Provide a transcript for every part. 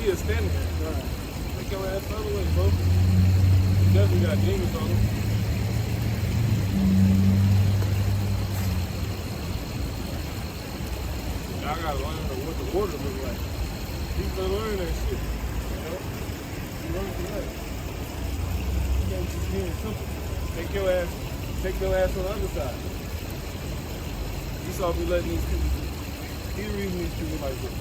see us standing there. Right. Take your ass the other way, bro. You definitely got demons on them. I gotta learn what the water look like. People learn that shit. You know? You learn from that. You can't just be simple. Take your ass on the other side. You saw me letting these people do. He's reading these people like this.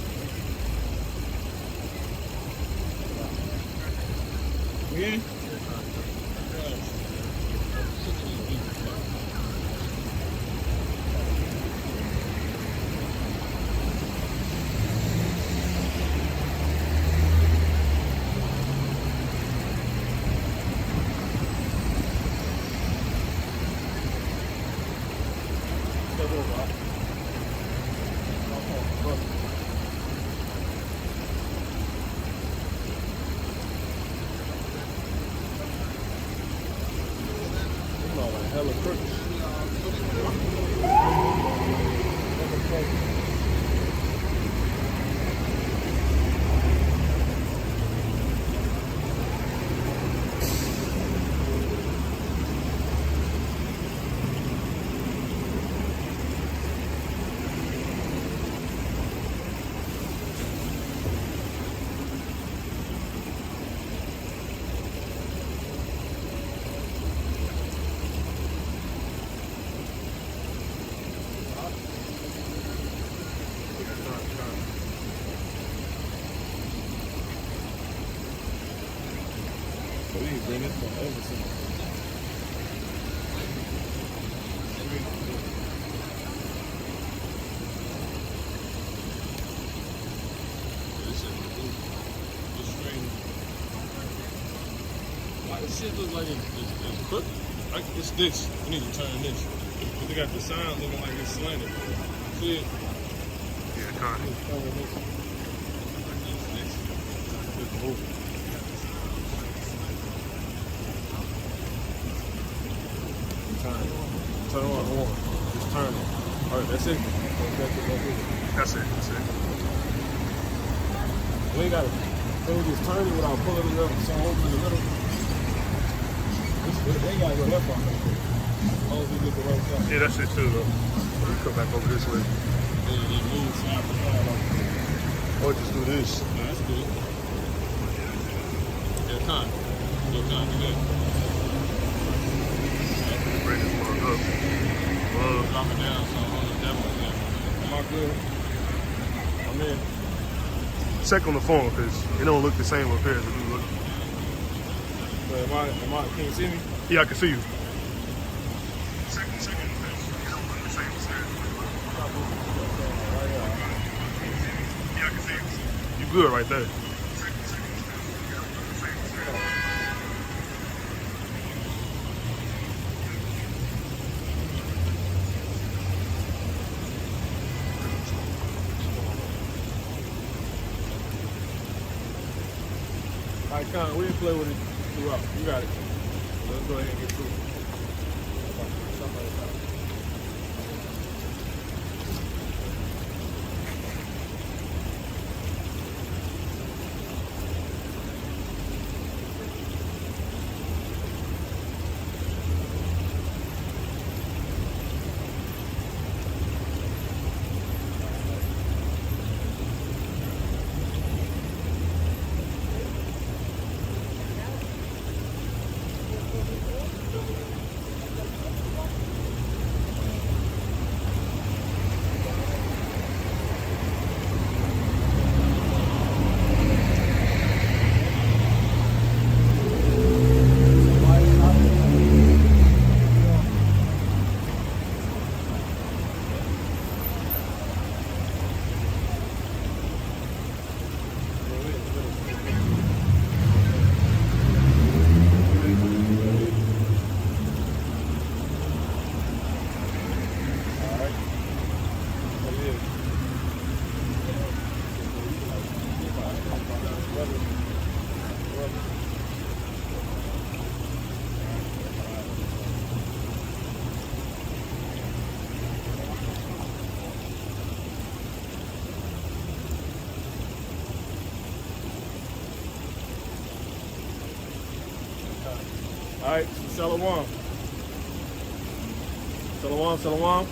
We in? Hella crooks. We ain't bring this one over to me. Why this shit look like it's crooked? Like it's this. We need to turn this. They got the sign looking like it's slanted. See it? Yeah, kind of. Just move it. Turn on the horn. Just turn it. Alright, that's it. That's it. We ain't gotta. Can we just turn it without pulling it up so over in the middle? They gotta go left on it. As long as we get the right side. Yeah, that's it too though. We come back over this way. Yeah, it moves side to side like that. Or just do this. No, that's good. Yeah, time. Your time, do that. Bring this one up. Drop it down, so definitely. Am I good? I'm in. Check on the phone, because it don't look the same up here as it do look. But can you see me? Yeah, I can see you. Check on the phone. It don't look the same as here. Yeah, I can see you. You good right there. All right, Con, we didn't play with it throughout. You got it. Let's go ahead and get through it. All right, shalom. Shalom, shalom. All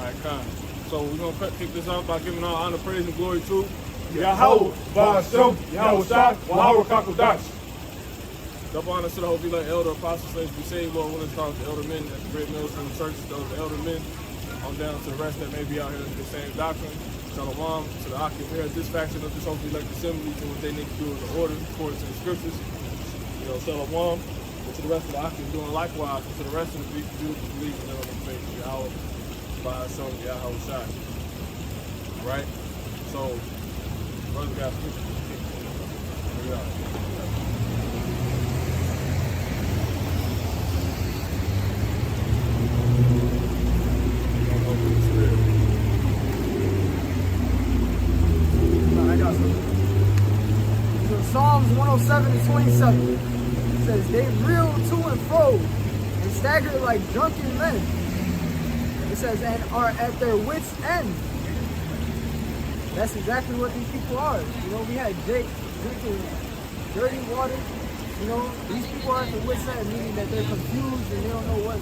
right, Khan. So we're going to kick this off by giving all honor, praise, and glory to Yahweh, Ba'ashem, Yahweh Shah, Wahawah Kakodash. double honor to the Holy Elect Elder Apostles, slaves be saved, Lord, when it's talking to elder men at the great military churches, those elder men, on down to the rest that may be out here in the same doctrine. Shalom to the Akim here at this faction of this Holy Elect Assembly, to what they need to do in the order, according to the scriptures. You know, shalom. And to the rest of the Akim doing likewise, and to the rest of the beautiful believers in the faith of Yahweh, Ba'ashem, Yahweh Shai. Right? So, brothers got scriptures. Here we are. Psalms 107 and 27 it says, they reel to and fro and stagger like drunken men. It says, and are at their wits' end. That's exactly what these people are. You know, we had Jake drinking dirty water. You know, these people are at their wits' end, meaning that they're confused and they don't know what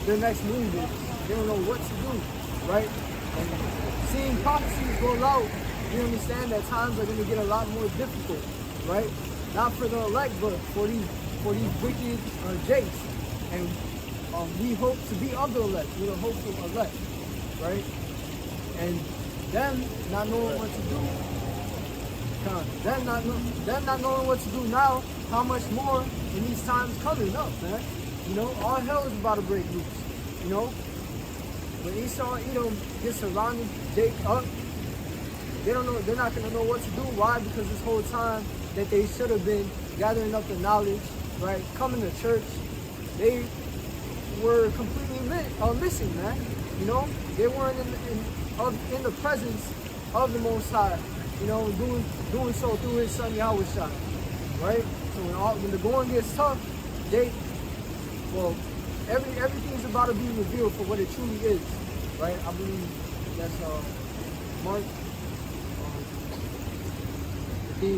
their next move is. They don't know what to do, right? And seeing prophecies go out, we understand that times are going to get a lot more difficult. Right? Not for the elect, but for these wicked jakes. And we hope to be of the elect. We're the hopeful elect. Right? And them not knowing what to do. Them not knowing what to do now, how much more in these times coming up, man. You know, all hell is about to break loose. You know? When Esau and Edom get surrounded Jake up, they're not gonna know what to do. Why? Because this whole time that they should have been gathering up the knowledge, right? Coming to church, they were completely missing, man. You know, they weren't in the presence of the Most High. You know, doing so through His Son Yahweh Shai, right? So when the going gets tough, everything's about to be revealed for what it truly is, right? I believe that's Mark. That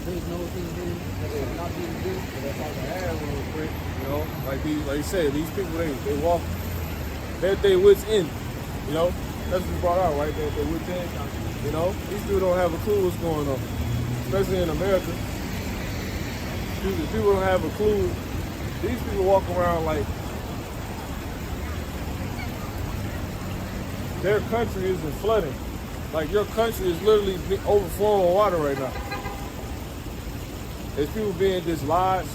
there's no thing hidden that is not being revealed. That's all I have real quick. You know, like you said, these people they walk, they're at their wits end. You know, that's what we brought out, right? They're at their wits end. You know, these people don't have a clue what's going on, especially in America. People don't have a clue. These people walk around like their country isn't flooding. Like your country is literally overflowing with water right now. There's people being dislodged.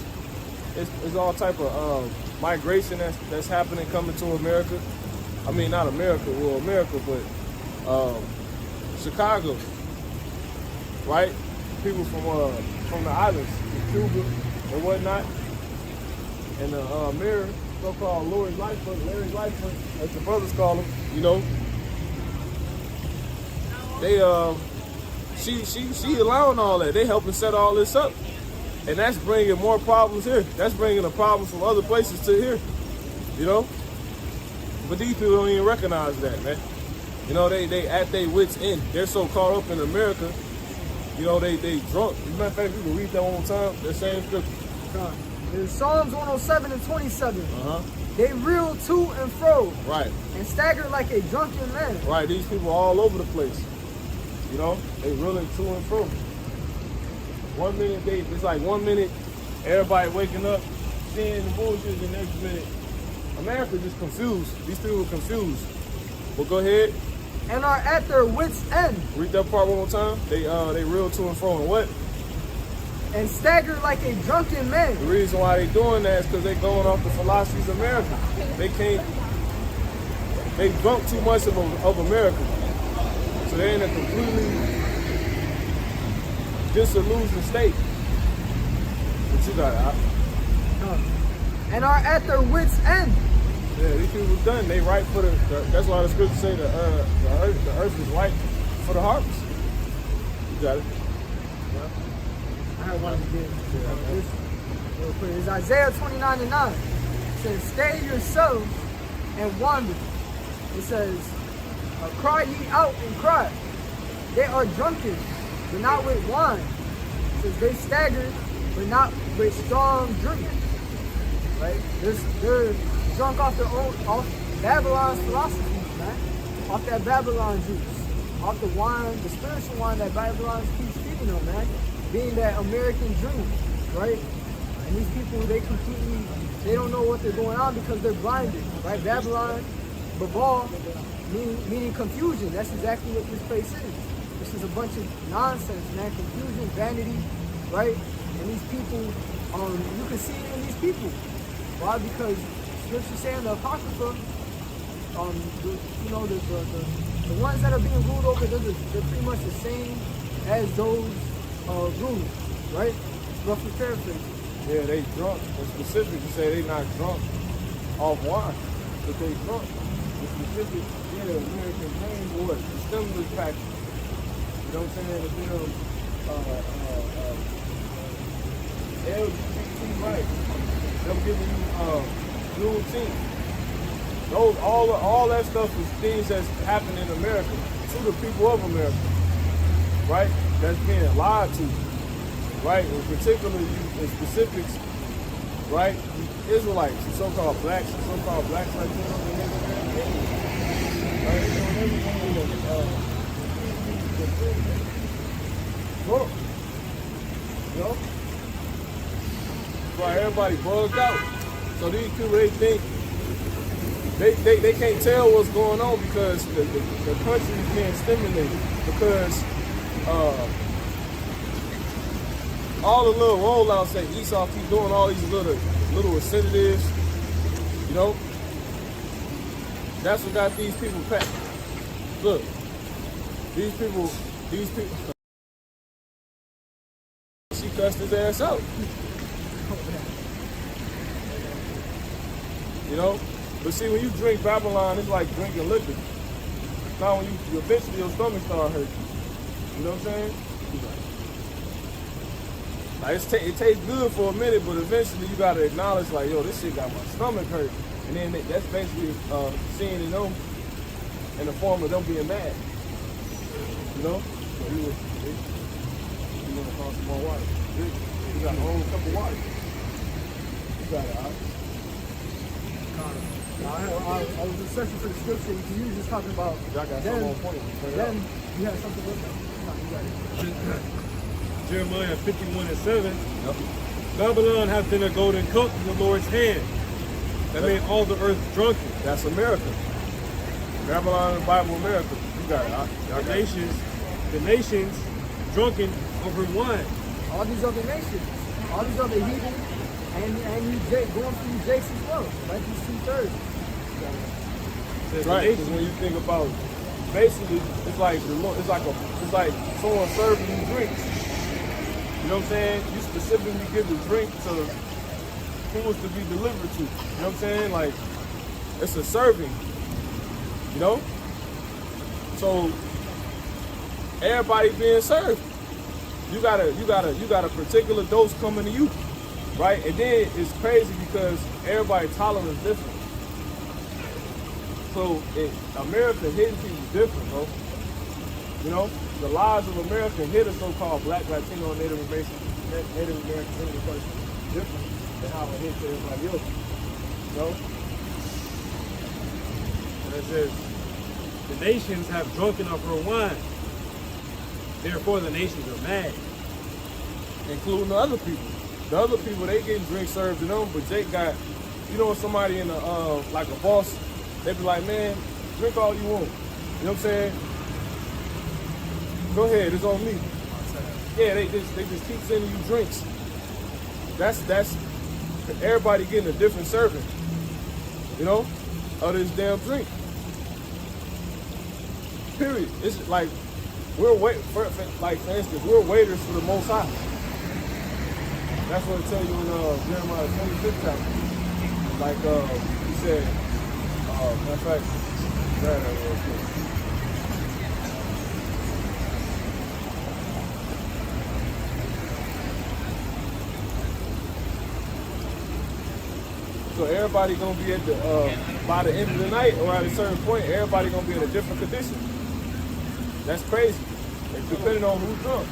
It's all type of migration that's happening coming to America. I mean, not America, well, America, but Chicago, right? People from the islands, Cuba and whatnot, and the mayor, so-called Larry Lightfoot, as the brothers call him, you know. They she allowing all that. They helping set all this up, and that's bringing more problems here. That's bringing the problems from other places to here, you know. But these people don't even recognize that, man. You know, they at their wits end. They're so caught up in America. You know, they drunk. As a matter of fact, you can read that one more time. That same scripture. In Psalms 107 and 27. They reel to and fro. Right. And stagger like a drunken man. Right. These people all over the place. You know, they reeling to and fro. 1 minute it's like 1 minute, everybody waking up, seeing the bullshit, the next minute, America just confused. These people are confused. But go ahead. And are at their wits' end. Read that part one more time. They reel to and fro and what? And stagger like a drunken man. The reason why they doing that is because they going off the philosophies of America. They drunk too much of America. So they're in a completely disillusioned state. What you got? And are at their wits' end. Yeah, these people done. They ripe for that's why the scriptures say the earth is ripe for the harvest. You got it. Yeah. I wanted to get this real quick. It's Isaiah 29 and 9. It says, stay yourselves and wander. It says, Cry ye out and cry. They are drunken, but not with wine. It says they stagger, but not with strong drink. Right? They're drunk off Babylon's philosophies, man. Off that Babylon juice. Off the wine, the spiritual wine that Babylon keeps feeding them, man. Being that American dream, right? And these people, they don't know what they're going on because they're blinded, right? Babylon, Babal, meaning confusion. That's exactly what this place is. This is a bunch of nonsense, man. Confusion, vanity, right? And these people, you can see it in these people. Why? Because Scripture saying the Apocrypha, the ones that are being ruled over, they're pretty much the same as those rulers, right? Roughly paraphrasing. Yeah, they drunk. And specific to say they not drunk off wine, but they drunk. The specific, American dream or what? The stimulus package. You know what I'm saying? The LGBT rights. Them giving you Juneteenth. Those all that stuff is things that's happening in America to the people of America. Right? That's being lied to. Right? And particularly in specifics, right? The Israelites, the so-called blacks, like you know? Right, everybody bugged out. So these people, they think they can't tell what's going on because the country is being stimulated because all the little rollouts that Esau keep doing, all these little incentives, you know, that's what got these people packed. Look, these people, she cussed his ass out. You know? But see, when you drink Babylon, it's like drinking liquor. Now when you eventually your stomach start hurting. You know what I'm saying? Like it tastes good for a minute, but eventually you gotta acknowledge, like, yo, this shit got my stomach hurt. And then that's basically seeing it them in the form of them being mad. You know? So you want to call some more water. You got a whole cup of water. You got it, all right? I was just searching for the scripture. You were just talking about y'all got some on point. Then you had something with them. No, you got it. Jeremiah 51:7. Yep. Babylon hath been a golden cup in the Lord's hand that made all the earth drunken. That's America. Babylon and Bible America. You got it. The nations drunken over wine. All these other nations, all these other heathen, and you going through Jake's as well, like these 2/3. Right. Because when you think about, basically, it's like someone serving you drinks. You know what I'm saying? You specifically give the drink to who is to be delivered to. You know what I'm saying? Like, it's a serving. You know? So everybody being served. You got a particular dose coming to you. Right? And then it's crazy because everybody's tolerance is different. So America hitting people different, bro. You know? The lives of America hit a so-called Black, Latino, and Native American person different than how it hits everybody else. You know? And it says, the nations have drunken of her wine. Therefore the nations are mad. Including the other people. The other people, they getting drinks served to them, but Jake got, you know, somebody in a, like a boss, they be like, man, drink all you want. You know what I'm saying? Go ahead, it's on me. Yeah, they just keep sending you drinks. That's everybody getting a different serving, you know, of this damn drink. Period. It's like for instance, we're waiters for the Most High. That's what it tells you in Jeremiah 25th chapter. Like he said, matter of fact, grab that real quick. So everybody gonna be at the by the end of the night or at a certain point, everybody gonna be in a different condition. That's crazy. It's depending on who's drunk.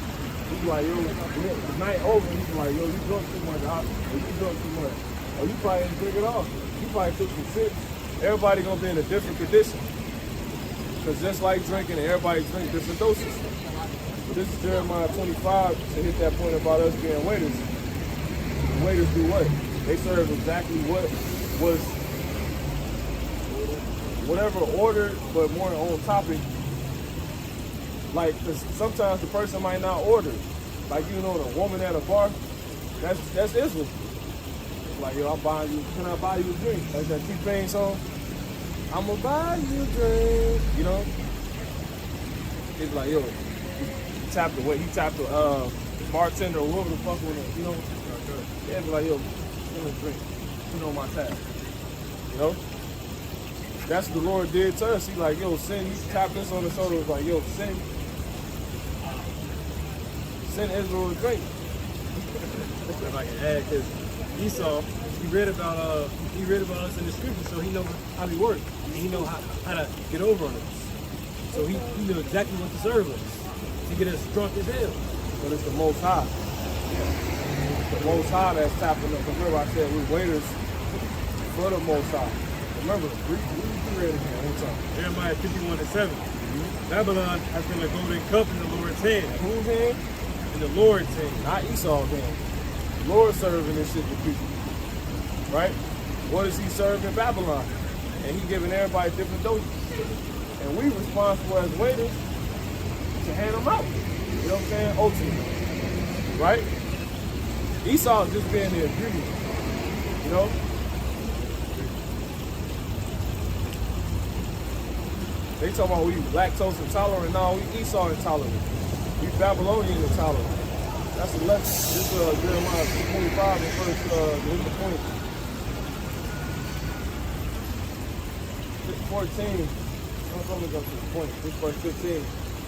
He's like, yo, the night over, he's like, yo, you drunk too much, or you drunk too much. Or you probably didn't drink it off. You probably took some sips. Everybody gonna be in a different condition. Because just like drinking, everybody drinks different doses. But this is Jeremiah 25 to hit that point about us being waiters. The waiters do what? They serve exactly what was, whatever ordered, but more on topic. Like, cause sometimes the person might not order. Like, you know, the woman at a bar, that's Israel. Like, yo, I'm buying you, can I buy you a drink? Like that T-Pain song. I'ma buy you a drink. You know? It's like, yo, he tapped the bartender or whoever the fuck with him, you know? Yeah, be like, yo, give me a drink. You know my tab. You know? That's what the Lord did to us. He like, yo, he tapped us on the shoulder. Was like, yo, send Israel a drink. If I can add, because Esau, he read about us in the scripture, so he know how we work, and he know how to get over on us. So he knew exactly what to serve us to get us drunk as hell. But it's the Most High. It's the Most High that's tapping us. Remember, I said we're waiters for the Most High. Remember, we read it again one time. Jeremiah 51:7. Babylon has been a golden cup in the Lord's hand. Whose hand? In the Lord's hand. Not Esau's hand. The Lord serving this shit to people. Right? What is he serving Babylon? And he giving everybody different doses. And we responsible as waiters to hand them out. You know what I'm saying? Ultimately. Right? Esau is just being the agreement. You know? They talking about we lactose intolerant. No, we Esau intolerant. We Babylonian intolerant. That's a lesson. This is Jeremiah 25 and verse 14. I'm going to go to the point. This verse 15.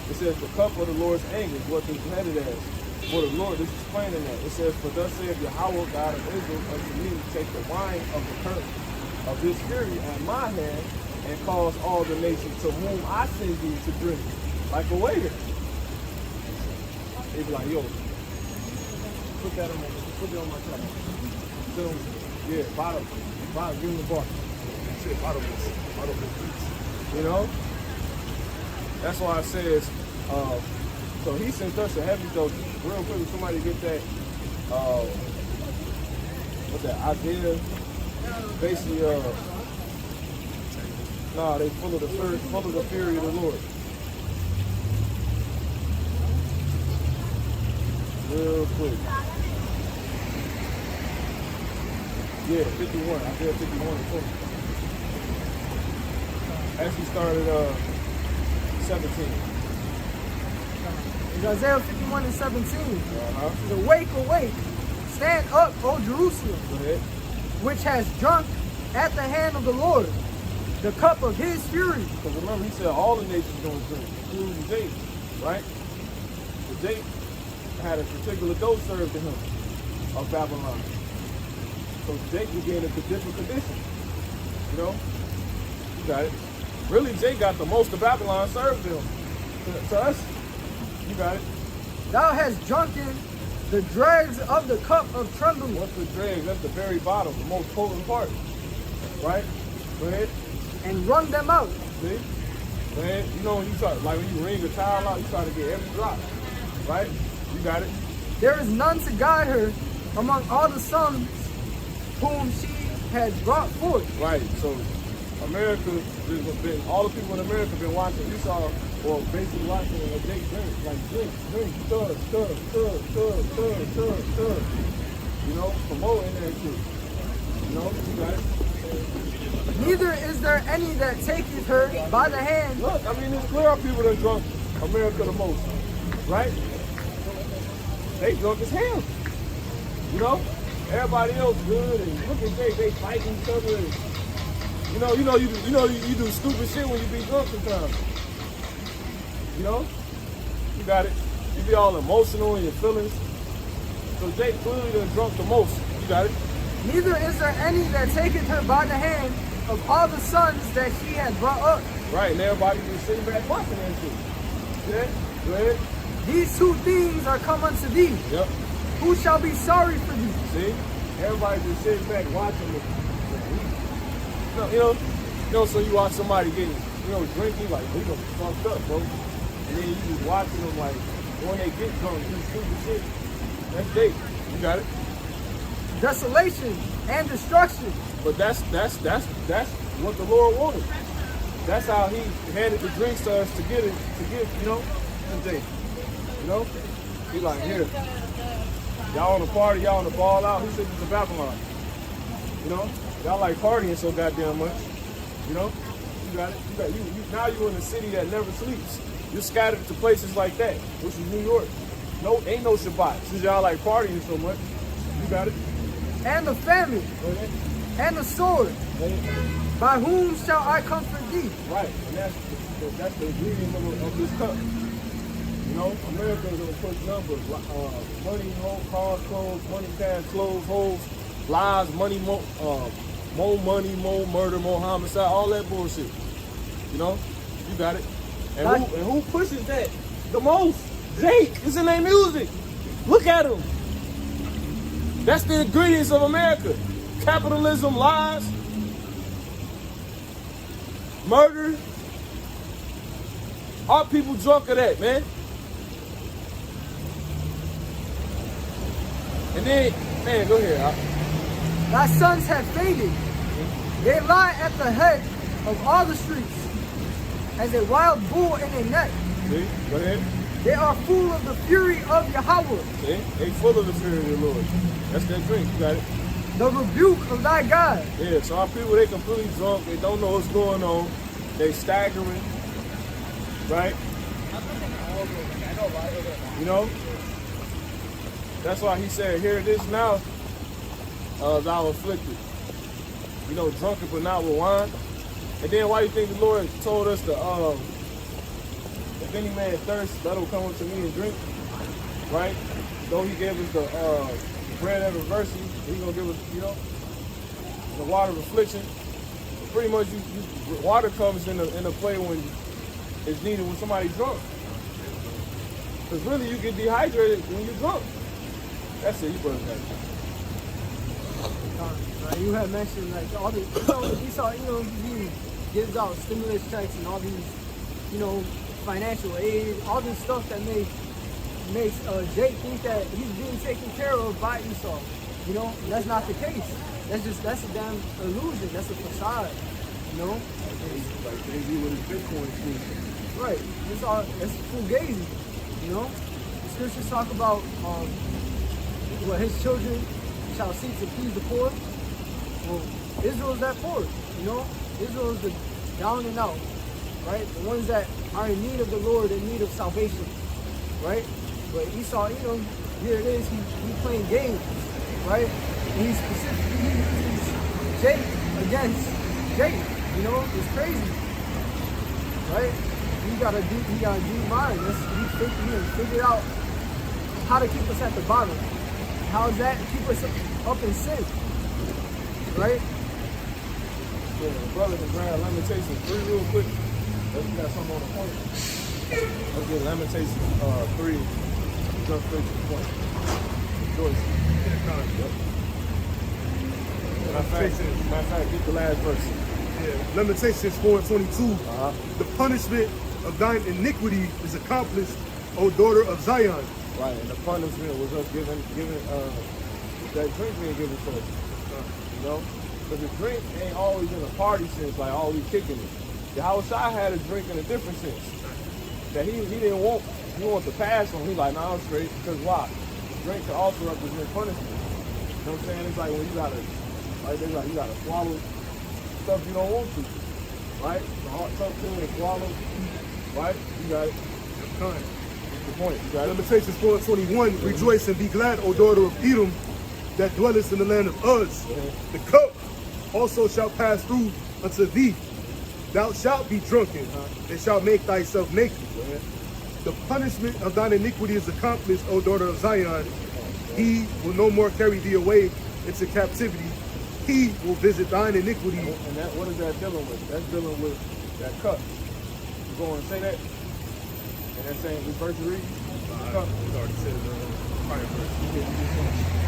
It says, the cup of the Lord's anger is what is headed as. For the Lord is explaining that. It says, for thus saith Yahweh, God of Israel, unto me, take the wine of the curse of this fury at my hand, and cause all the nations to whom I send thee to drink, like a waiter. They be like, yo, put that on my tab. So, yeah, bottle, give him the bar. Shit, bottle this. You know? That's why it says, so he sent us a heavy dose. Real quick, somebody get that, what's that, Isaiah? Basically, nah, they full of the fury of the Lord. Real quick. Yeah, 51. Isaiah 51 and 20. Actually started 17. It's Isaiah 51 and 17. Awake, awake, stand up, O Jerusalem, Go ahead. which has drunk at the hand of the Lord the cup of his fury. Because remember, he said all the nations going to drink, including Jake, right? So Jake had a particular dose served to him of Babylon. So Jake was getting into different conditions. You know? You got it. Really, Jake got the most of Babylon served to him. To us, you got it. Thou hast drunken the dregs of the cup of trembling. What's the dregs? That's the very bottom, the most potent part. Right? Go ahead. And wrung them out. See? Man, you know when you start, like when you wring a towel out, you try to get every drop. Right? You got it. There is none to guide her among all the sons whom she had brought forth. Right. So America, all the people in America been watching Esau, or basically watching Jake drink, like drink, stir. You know, promoting that shit. You know, you got it. Neither is there any that taketh her by the hand. Look, I mean, it's clear our people that drunk America the most, right? They drunk as hell. You know, everybody else good, and look at they fighting each other. And, you do stupid shit when you be drunk sometimes. You know, you got it. You be all emotional in your feelings. So Jake clearly done drunk the most. You got it. Neither is there any that taketh her by the hand of all the sons that she had brought up. Right, and everybody just sitting back watching that shit. Yeah, go ahead. These two things are come unto thee. Yep. Who shall be sorry for thee? See? Everybody just sitting back watching it. So you watch somebody getting, drinking, like, we gonna be fucked up, bro. And then you just watching them, like, when they get drunk, do stupid shit. That's date. You got it? Desolation and destruction. But that's what the Lord wanted. That's how he handed the drinks to us to give, to date. He like, here. Y'all on the party, y'all on the ball out. He said it's a Babylon. Y'all like partying so goddamn much. You got it. Now you in a city that never sleeps. You're scattered to places like that, which is New York. No, ain't no Shabbat. Since y'all like partying so much, you got it. And the famine, and the sword. By whom shall I comfort thee? Right, and that's the ingredient of this cup. Americans gonna push numbers, money, home, cars, clothes, money, cash, clothes, hoes, lies, money, more money, more murder, more homicide, all that bullshit. You got it. And who pushes that the most? Jake. It's in their music. Look at them. That's the ingredients of America. Capitalism, lies, murder. Our people drunk of that, man. And then, man, go ahead. Thy sons have faded. They lie at the head of all the streets, as a wild bull in a net. See, go ahead. They are full of the fury of Yahweh. See, they full of the fury of the Lord. That's their drink, you got it. The rebuke of thy God. Yeah, so our people, they completely drunk. They don't know what's going on. They staggering, right? That's why he said, here it is now, thou afflicted. Drunken but not with wine. And then why do you think the Lord told us to, if any man thirst, let him come unto me and drink, right? Though he gave us the bread of adversity, he's going to give us, the water of affliction. Pretty much, water comes in a play when it's needed when somebody's drunk. Because really, you get dehydrated when you're drunk. That's it, you put it back. You had mentioned like all the, he gives out stimulus checks and all these, financial aid, all this stuff that makes Jake think that he's being taken care of by Esau. That's not the case. That's a damn illusion. That's a facade. Like they do with his Bitcoin scheme. Right. It's fugazi. The scriptures talk about his children shall seek to please the poor. Well, Israel is that poor. Israel is the down and out, right? The ones that are in need of the Lord, in need of salvation, right? But Esau, here it is, he's playing games, right? And he specifically uses Jake against Jake. It's crazy, right? He got a deep mind. He figured out how to keep us at the bottom. How does that keep us up in sin, right? Yeah, brother and grand Lamentations 3 real quick. Let's got something on the point. Let's get Lamentations 3. Jump straight to the point. Joyce. Matter of fact, get the last verse. Yeah. Lamentations 4:22. The punishment of thine iniquity is accomplished, O daughter of Zion. Right, and the punishment was us giving that drink being given to us. Because the drink ain't always in a party sense, like always kicking it. The Yahushua had a drink in a different sense. That he didn't want, he wanted to pass on. He like, nah, I'm straight. Because why? The drink can also represent punishment. You know what I'm saying? It's like when you gotta swallow stuff you don't want to. Right? The hard stuff to swallow. Right? You got it. The point. You got it. Lamentations 4:21. Rejoice and be glad, O daughter of Edom, that dwellest in the land of Uz. The cup also shall pass through unto thee. Thou shalt be drunken, and shalt make thyself naked. The punishment of thine iniquity is accomplished, O daughter of Zion. He will no more carry thee away into captivity, he will visit thine iniquity. And that, what is that dealing with? That's dealing with that cup. You go and say that? And that's saying, we first read the cup. It's already said it prior verse.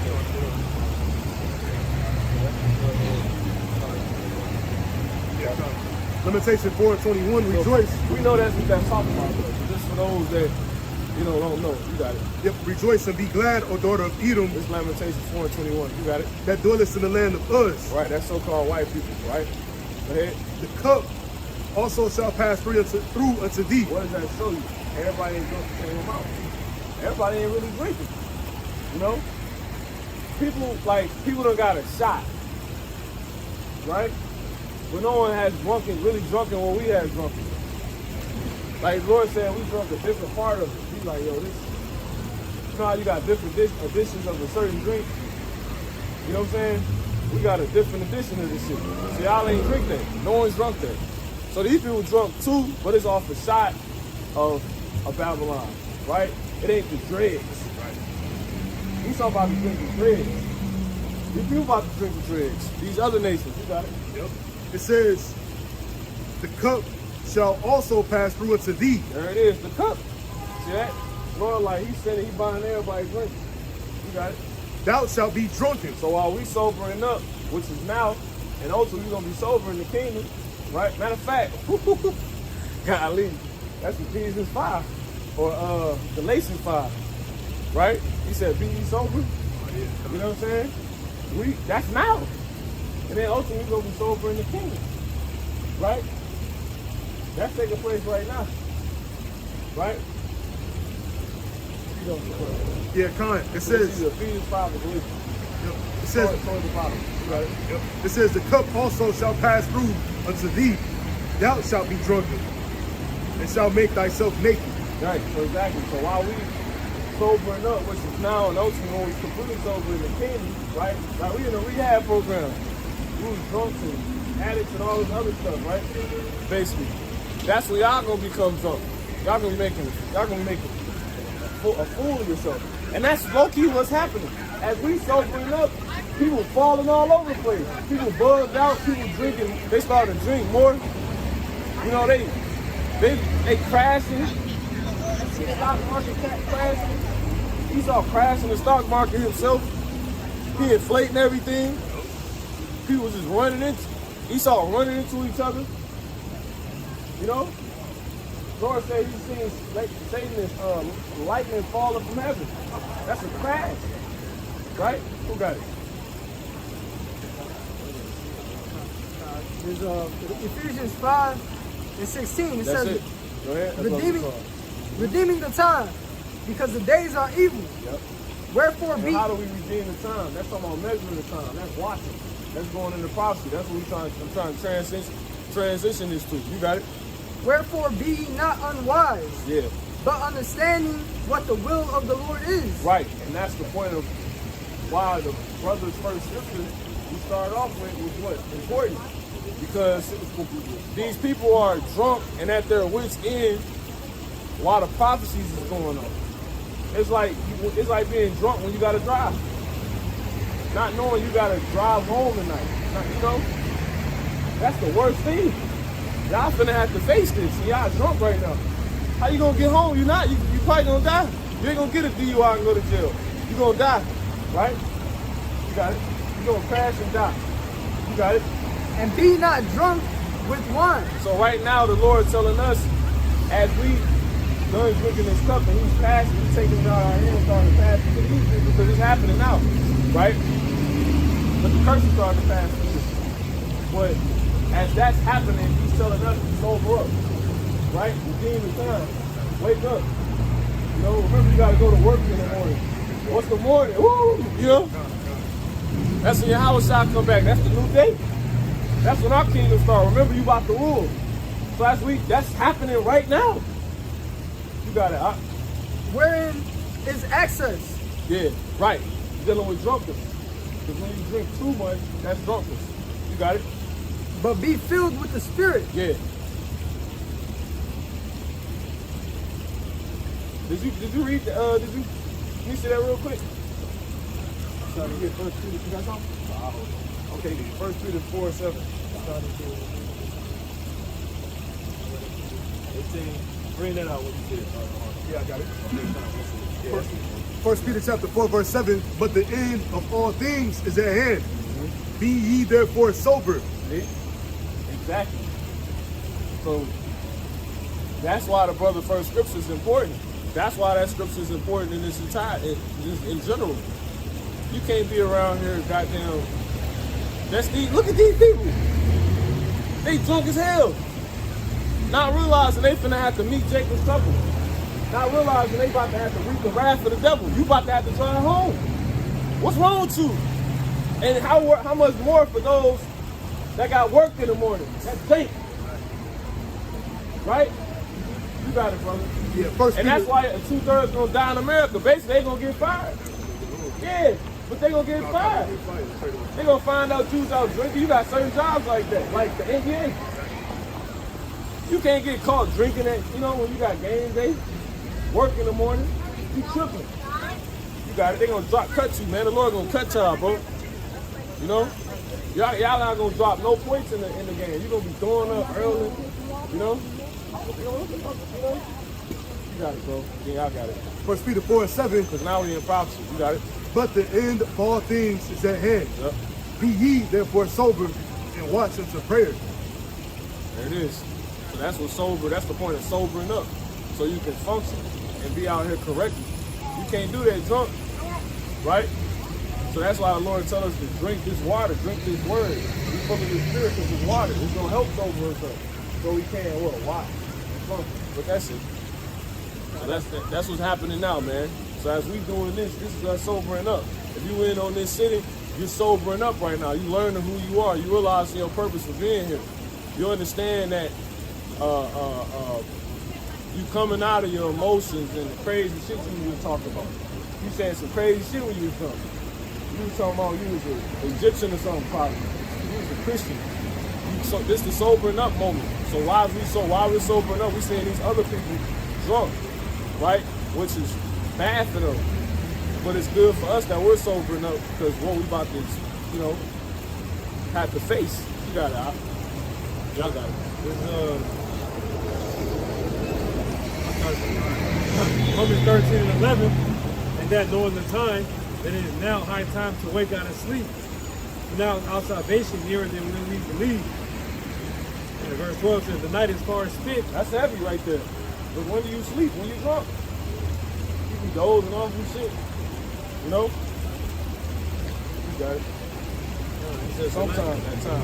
Lamentation 4:21, rejoice. We know that's what that's talking about, though. Just for those that, don't know. You got it. Yep, rejoice and be glad, O daughter of Edom, This Lamentations 4:21. You got it? that dwellest in the land of Uz. Right, that's so-called white people, right? Go ahead. The cup also shall pass through unto thee. What does that show you? Everybody ain't drunk the same amount. Everybody ain't really drinking. You know? People done got a shot. Right? But no one has really drunken what we have drunken. Like the Lord said, we drunk a different part of it. He's like, yo, this, you know how you got different editions of a certain drink? You know what I'm saying? We got a different edition of this shit. So y'all ain't drink that. No one's drunk that. So these people drunk too, but it's off a shot of Babylon, right? It ain't the dregs. He's talking about the drinking dregs. These people about to drink the dregs. These other nations, you got it. Yep. It says, the cup shall also pass through unto thee. There it is, the cup. See that? Lord, like he said, he buying everybody drink. You got it. Thou shalt be drunken. So while we sobering up, which is now, and also you're gonna be sober in the kingdom, right? Matter of fact, golly, that's Ephesians 5 or Galatians 5, right? He said, "Be ye sober." You know what I'm saying? That's now, and then ultimately we're gonna be sober in the kingdom, right? That's taking place right now, right? You know, Yeah, Khan. It says, Ephesians 5 or Galatians. yep. It says, Towards the bottom. You got it. yep. It says, the cup also shall pass through unto thee. Thou shalt be drunken, and shalt make thyself naked. Right, so exactly. So while we sobering up, which is now and ultimately when we completely sober in the kingdom, right? Like we in a rehab program. We was drunk and addicts and all this other stuff, right? Basically. That's where y'all gonna become drunk. Y'all gonna be making a fool of yourself. And that's low-key what's happening. As we sobering up, people falling all over the place. People bugged out, people drinking, they started to drink more. You know, they crashing. The stock market crashing. He saw crashing the stock market himself. He inflating everything. People just running into. He saw running into each other. You know, Lord said he's seen Satan is lightning falling from heaven. That's a crash, right? Who got it? There's Ephesians 5 and 16. It That's says, it. Go ahead. That's what it's called. redeeming the time, because the days are evil. Yep. Wherefore And be how do we redeem the time? That's talking about measuring the time. That's watching. That's going into prophecy. That's what I'm trying to transition this to. You got it? wherefore be ye not unwise, Yeah. but understanding what the will of the Lord is. Right. And that's the point of why the brother's first scripture we started off with was what? Important. Because these people are drunk and at their wits' end while the prophecies is going on. It's like being drunk when you gotta drive. Not knowing you gotta drive home tonight. You know? That's the worst thing. Y'all finna have to face this. Y'all drunk right now. How you gonna get home? You not. You probably gonna die. You ain't gonna get a DUI and go to jail. You gonna die. Right? You got it. You gonna crash and die. You got it. And be not drunk with wine. So right now the Lord telling us as we done drinking this cup and he's passing, he's taking it out of our hands, starting to pass it to these people because it's happening now. Right? But the curse is starting to pass to you. But as that's happening, he's telling us to sober up. Right? Redeem the time. Wake up. You know, remember you gotta go to work in the morning. What's the morning? Woo! You know? That's when your house shall come back. That's the new day. That's when our kingdom starts. Remember, you about to rule. So that's happening right now. You got it. Wherein is excess. Yeah, right. You're dealing with drunkenness. Because when you drink too much, that's drunkenness. You got it? But be filled with the Spirit. Yeah. Did you read can you see that real quick? Sorry, you get first two. You got something? Okay, 1 Peter 4:7. 18. Bring that out what you did. Yeah, I got it. First Peter chapter 4, verse 7. But the end of all things is at hand. Be ye therefore sober. See? Exactly. So that's why the brother first scripture is important. That's why that scripture is important in this entire, in general. You can't be around here, goddamn. Look at these people. They drunk as hell. Not realizing they finna have to meet Jacob's trouble. Not realizing they about to have to reap the wrath of the devil. You about to have to drive home. What's wrong with you? And how much more for those that got work in the morning? That's think. Right? You got it, brother. Yeah, first and that's why 2/3 gonna die in America. Basically, they gonna get fired. Yeah, but they gonna get fired. They gonna find out you was out drinking. You got certain jobs like that, like the NBA. You can't get caught drinking at, when you got game day, work in the morning. You tripping. You got it. They gonna cut you, man. The Lord gonna cut y'all, bro. Y'all not gonna drop no points in the game. You gonna be throwing up early. You got it, bro. Yeah, I got it. 1 Peter 4:7. Because now we're in prophecy. You got it. But the end of all things is at hand. Yep. Be ye therefore sober and watch unto prayer. There it is. So that's the point of sobering up. So you can function and be out here correctly. You can't do that drunk, right? So that's why the Lord tells us to drink this water, drink this word. Be full of the spirit because this water is going to help sober us up. So we can, watch. But that's it. So that's what's happening now, man. So as we doing this is us sobering up. If you in on this city, you're sobering up right now. You learning who you are. You realizing your purpose for being here. You understand that you coming out of your emotions and the crazy shit you were talking about. You saying some crazy shit when you was coming. You was talking about you was an Egyptian or something probably. You was a Christian. So this is the sobering up moment. So while we're sobering up, we seeing these other people drunk, right? Which is bad for them. But it's good for us that we're sobering up because what we about to, have to face. You got it, Al. Y'all got it. Romans 13 and 11, and that knowing the time, that it is now high time to wake out of sleep. For now our salvation nearer than when we believe. And verse 12 says, the night is far spent. That's heavy right there. But when do you sleep? When you drunk? You can dozing off and shit. You got it. He said sometime that time.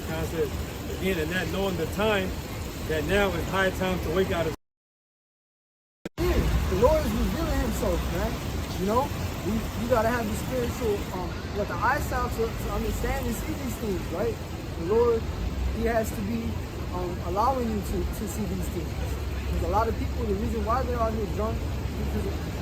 God says, again, and that knowing the time, that now is high time to wake out of. The Lord is revealing himself, man. You gotta have the spiritual, the eyesight to understand and see these things, right? The Lord, he has to be allowing you to see these things. Because a lot of people, the reason why they're out here drunk,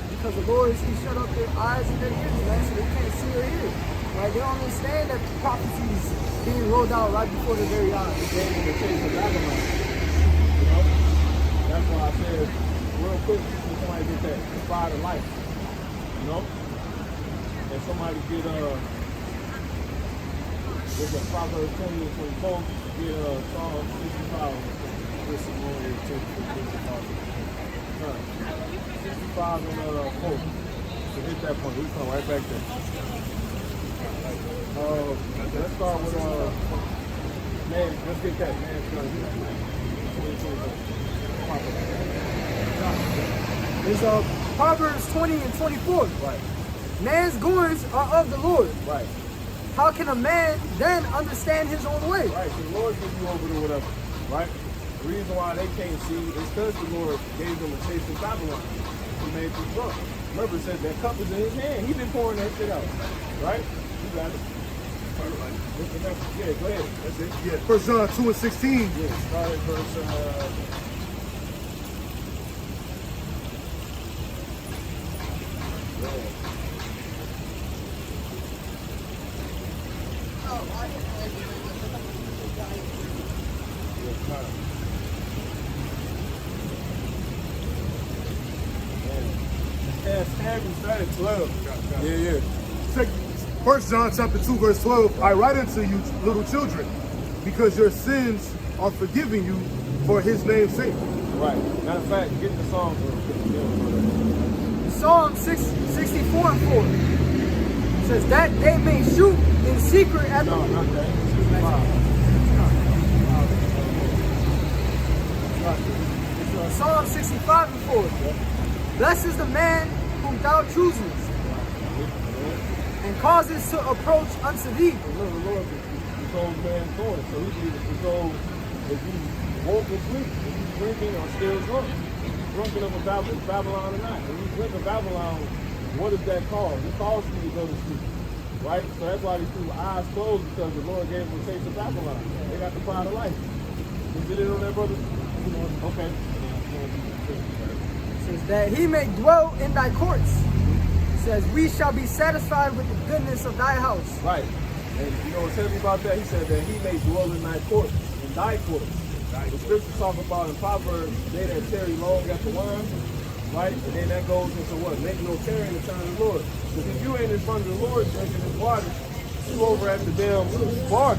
because the Lord, he shut up their eyes and their ears, man, so they can't see or hear. Right? They don't understand that prophecies being rolled out right before their very eyes. That's why I said, real quick, somebody get that pride of life. And somebody get with the Proverbs 20 and 24, get Psalm 65 with some more here too. 65 and 4. So hit that point. We come right back there. Let's start with man. Let's get that man. It's Proverbs 20 and 24. Right. Man's goings are of the Lord. Right. How can a man then understand his own way? Right. So the Lord gives you over to whatever. Right. The reason why they can't see is because the Lord gave them a taste of Babylon. He made them drunk. Remember, it said that cup is in his hand. He been pouring that shit out. Right. You got it. What's the next? Yeah, go ahead. That's it. Yeah, 1 John 2 and 16. Yeah, start at verse. Have started 12. Yeah. Check 1 John chapter 2, verse 12. I write unto you, little children, because your sins are forgiven you for his name's sake. Right. Matter of fact, get the song. Psalm 64 and 4 says that they may shoot in secret at No, the... not that. 65. Psalm 65 and 4. Blessed is the man whom thou choosest, and causes to approach unto thee. The Lord controls man's thoughts, so he can either control if you woke asleep, if you drinking or still drunk. Drunken of Babylon or not. When you drink of Babylon, what does that cause? It causes you to go to sleep. Right? So that's why these people's eyes closed, because the Lord gave them a taste of Babylon. They got the pride of life. You get it on that, brother? Okay. It says that he may dwell in thy courts. It says we shall be satisfied with the goodness of thy house. Right. And you know what tell me about that? He said that he may dwell in thy courts, in thy courts. The scriptures talk about in Proverbs, they that tarry long at the wine, right? And then that goes into what? Make no tarry in the time of the Lord. Because if you ain't in front of the Lord drinking his water, you over at the damn bar.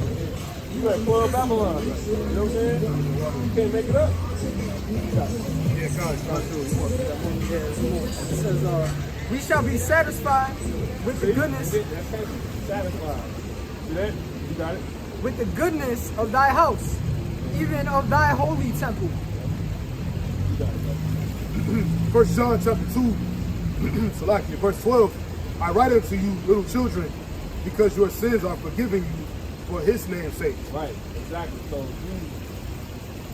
You at Club Babylon. You know what I'm saying? You can't make it up. It says we shall be satisfied with the goodness. That's satisfied. See that? You got it? With the goodness of thy house, even of thy holy temple. You got it. 1 John chapter 2, Salakia, verse 12. I write unto you, little children, because your sins are forgiven you for his name's sake. Right, exactly. So you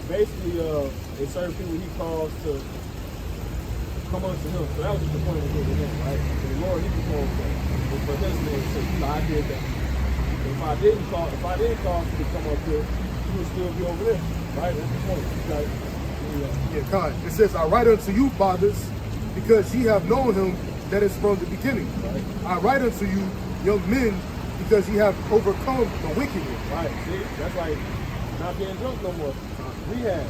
basically, in certain people he calls to come unto him. So that was just the point of getting him, right? So the Lord, he controls that. But for his name's sake, so I did that. If I didn't call you to come up here, you would still be over there, right? That's the point. You got it. Yeah, God. It says, I write unto you, fathers, because ye have known him that is from the beginning. Right. I write unto you, young men, because ye have overcome the wicked one. Right, see? That's like not being drunk no more. Rehab.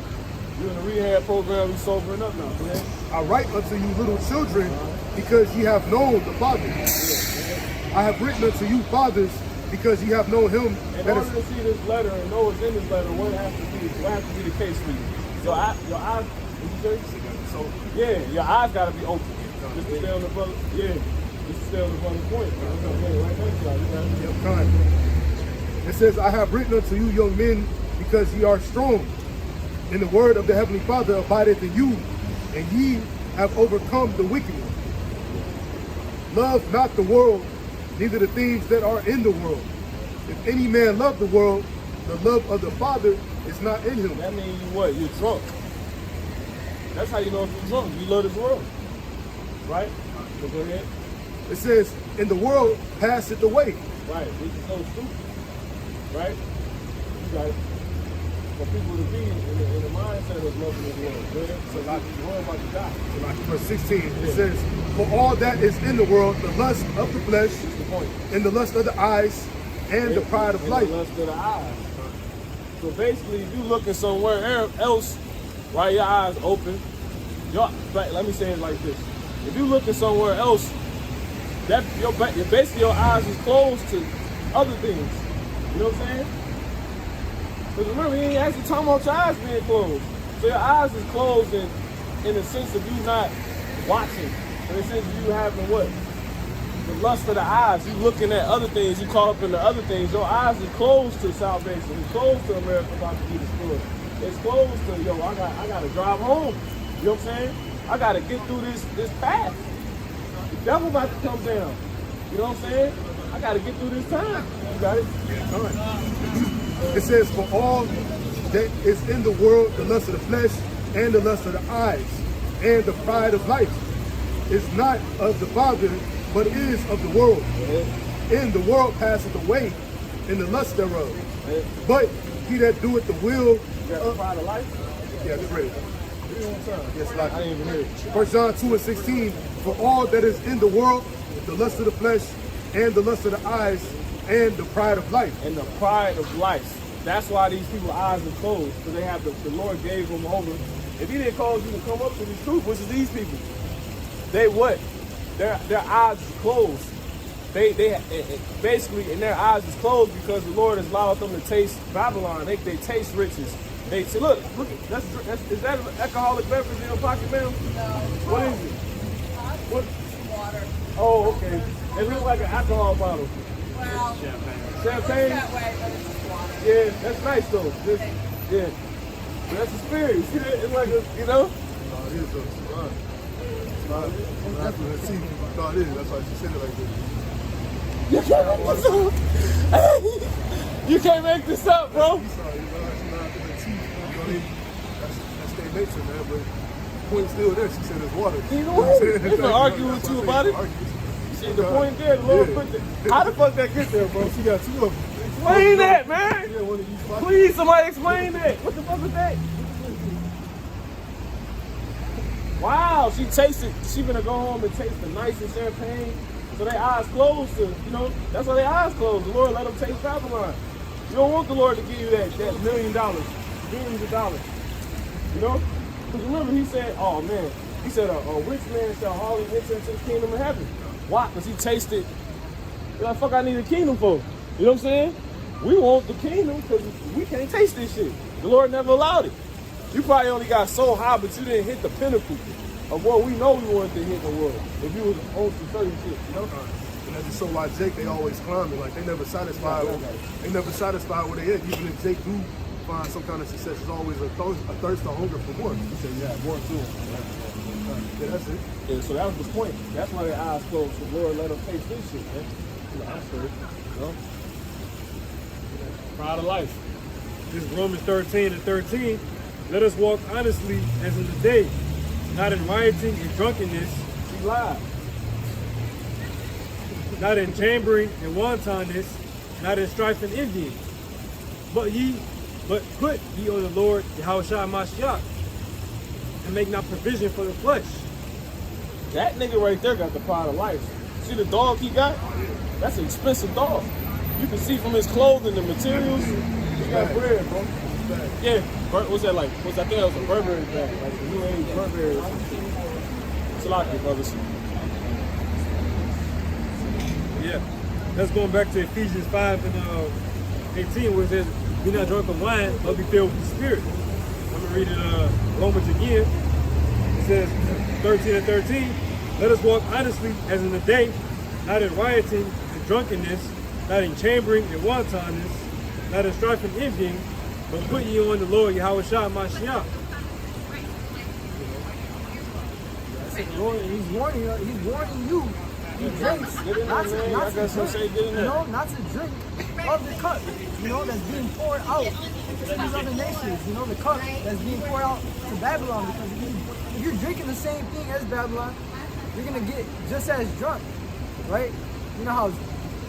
You're in a rehab program, you sobering up now, man. I write unto you, little children, because ye have known the Father. I have written unto you, fathers, because ye have known him In that order is... to see this letter and know what's in this letter, what has to be the case for you? Your eyes, what you say? So yeah, your eyes gotta be open. Just to stay on the brother, just to stay on the brother's point. Right next to you. God. It says, I have written unto you, young men, because ye are strong, and the word of the heavenly Father abideth in you, and ye have overcome the wicked one. Love not the world, neither the things that are in the world. If any man love the world, the love of the Father is not in him. That means you what? You're drunk. That's how you know if you're drunk. You love this world. Right? So go ahead. It says, in the world passeth away. Right. This is so stupid. Right? You got it. For people to be in the mindset of loving this world. Go ahead. So like the world about to die. So like verse 16, it says, for all that is in the world, the lust of the flesh, That's the point. and the lust of the eyes, and the pride of life. The lust of the eyes. So basically, if you looking somewhere else, right, your eyes open. Let me say it like this: if you looking somewhere else, basically your eyes is closed to other things. You know what I'm saying? Because remember, he ain't actually talking about your eyes being closed. So your eyes is closed in the sense of you not watching. In the sense of you having what? The lust of the eyes. You looking at other things. You caught up in the other things. Your eyes is closed to salvation. It's closed to America about to be destroyed. It's closed to, I got to drive home. You know what I'm saying? I got to get through this path. The devil about to come down. You know what I'm saying? I got to get through this time. You got it? All right. It says, for all that is in the world, the lust of the flesh, and the lust of the eyes, and the pride of life, is not of the Father, but is of the world. And the world passeth away, in the lust thereof. But he that doeth the will You got the pride of life? yeah, that's right. Yes, like I didn't even hear it. 1 John 2 and 16, for all that is in the world, the lust of the flesh, and the lust of the eyes, and the pride of life. And the pride of life. That's why these people's eyes are closed, because they have the Lord gave them over. If he didn't cause you to come up to the truth, which is these people, they what? their eyes is closed. They basically, and their eyes is closed because the Lord has allowed them to taste Babylon. They taste riches. They say, look, is that an alcoholic beverage in your pocket, ma'am? No. What is it? What? Water. Oh, okay. It looks like an alcohol bottle. Well, Champagne? that way, but it's just water. Yeah, that's nice though. Yeah. But that's the spirit. You see that? It's like a, you know? No, it is though. It's not. See, no, it is. That's why she said it like this. You can't make this up. You can't make this up, bro. That's their nature, man. But the point's still there. She said it's water. You know what? They're gonna argue with you about it. See, the point there, the Lord put that. How the fuck that get there, bro? She got two of them. Explain that, man. Yeah, one of you spots. Please, somebody explain that. What the fuck is that? Wow, she tasted. She gonna go home and taste the nicest champagne. So their eyes closed to, you know, that's why their eyes closed. The Lord let them taste Babylon. You don't want the Lord to give you that $1 million, billions of dollars. You know? Because remember, he said, oh man, he said, a rich man shall hardly enter into the kingdom of heaven. Why? Because he tasted, you're like, fuck I need a kingdom for? You know what I'm saying? We want the kingdom because we can't taste this shit. The Lord never allowed it. You probably only got so high, but you didn't hit the pinnacle of what we know we wanted to hit in the world. If you was on some 30 shit, you know? And that's just so why Jake, they always climbing. Like, they never satisfied they never satisfied where they at. Even if Jake do find some kind of success, there's always a thirst, a hunger for more. He said, yeah, more too. Yeah, that's it. Yeah, so that was the point. That's why their eyes closed. The Lord let them taste this shit, man. You know, I'm sorry. You know? Pride of life. This is Romans 13:13. Let us walk honestly as in the day, not in rioting and drunkenness, She lied. not in chambering and wantonness, not in strife and envying. But put ye on the Lord Yahushua Mashiach, and make not provision for the flesh. That nigga right there got the pride of life. See the dog he got? That's an expensive dog. You can see from his clothing, the materials. He got bread, bro. Yeah, what's that like? I think that was a Burberry bag, like a new age Burberry or something. It's a lot of brothers. Yeah. That's going back to Ephesians 5:18, where it says, be not drunk of wine, but be filled with the Spirit. I'm going to read it Romans again. It says, 13:13, let us walk honestly as in the day, not in rioting and drunkenness, not in chambering and wantonness, not in strife and envying, but put ye on the Lord Yahushua Mashiach. He's warning you. He's warning you. He drinks not to drink of the cup, you know, that's being poured out to these other nations. You know, the cup that's being poured out to Babylon. Because if you're drinking the same thing as Babylon, you're gonna get just as drunk, right? You know how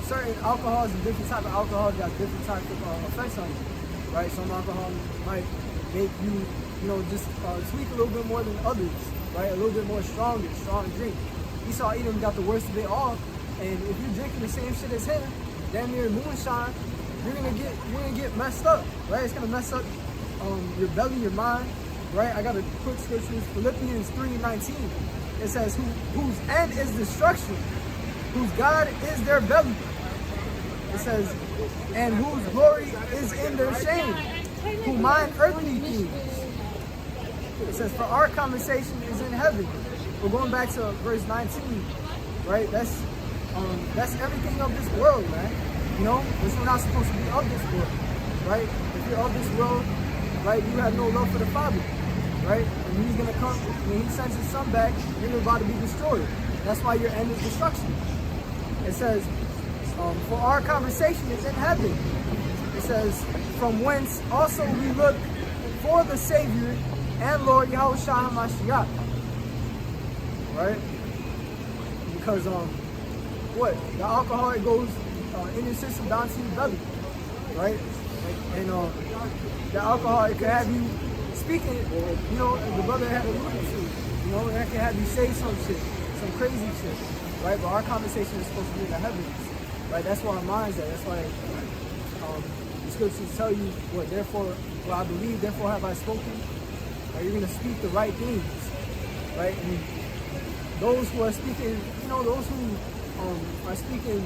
certain alcohols and different type of alcohols got different types of effects on you, right? Some alcohol might make you, you know, just tweak a little bit more than others, right? A little bit more strong drink. Esau Edom got the worst of it all, and if you're drinking the same shit as him, damn near moonshine, you're gonna get messed up, right? It's gonna mess up your belly, your mind, right? I got a quick scripture, Philippians 3:19. It says, whose end is destruction, whose God is their belly. It says, and whose glory is in their shame, who mind earthly things. It says, for our conversation is in heaven. We're going back to verse 19, right? That's everything of this world, man. You know, we're not supposed to be of this world, right? If you're of this world, right, you have no love for the Father, right? And he's gonna come, when he sends his son back, you're about to be destroyed. That's why your end is destruction. It says, for our conversation is in heaven. It says, from whence also we look for the Savior and Lord Yahushua Mashiach. Right? Because the alcohol, it goes in your system down to your belly, right? And the alcohol, it can have you speaking, you know, the brother had alluded to, you know, and it can have you say some shit, some crazy shit, right? But our conversation is supposed to be in the heavens, right? That's where our mind's at. That's why the scriptures tell you what, therefore, what I believe, therefore have I spoken. Right? You're gonna speak the right things, right? And those who are speaking, those who are speaking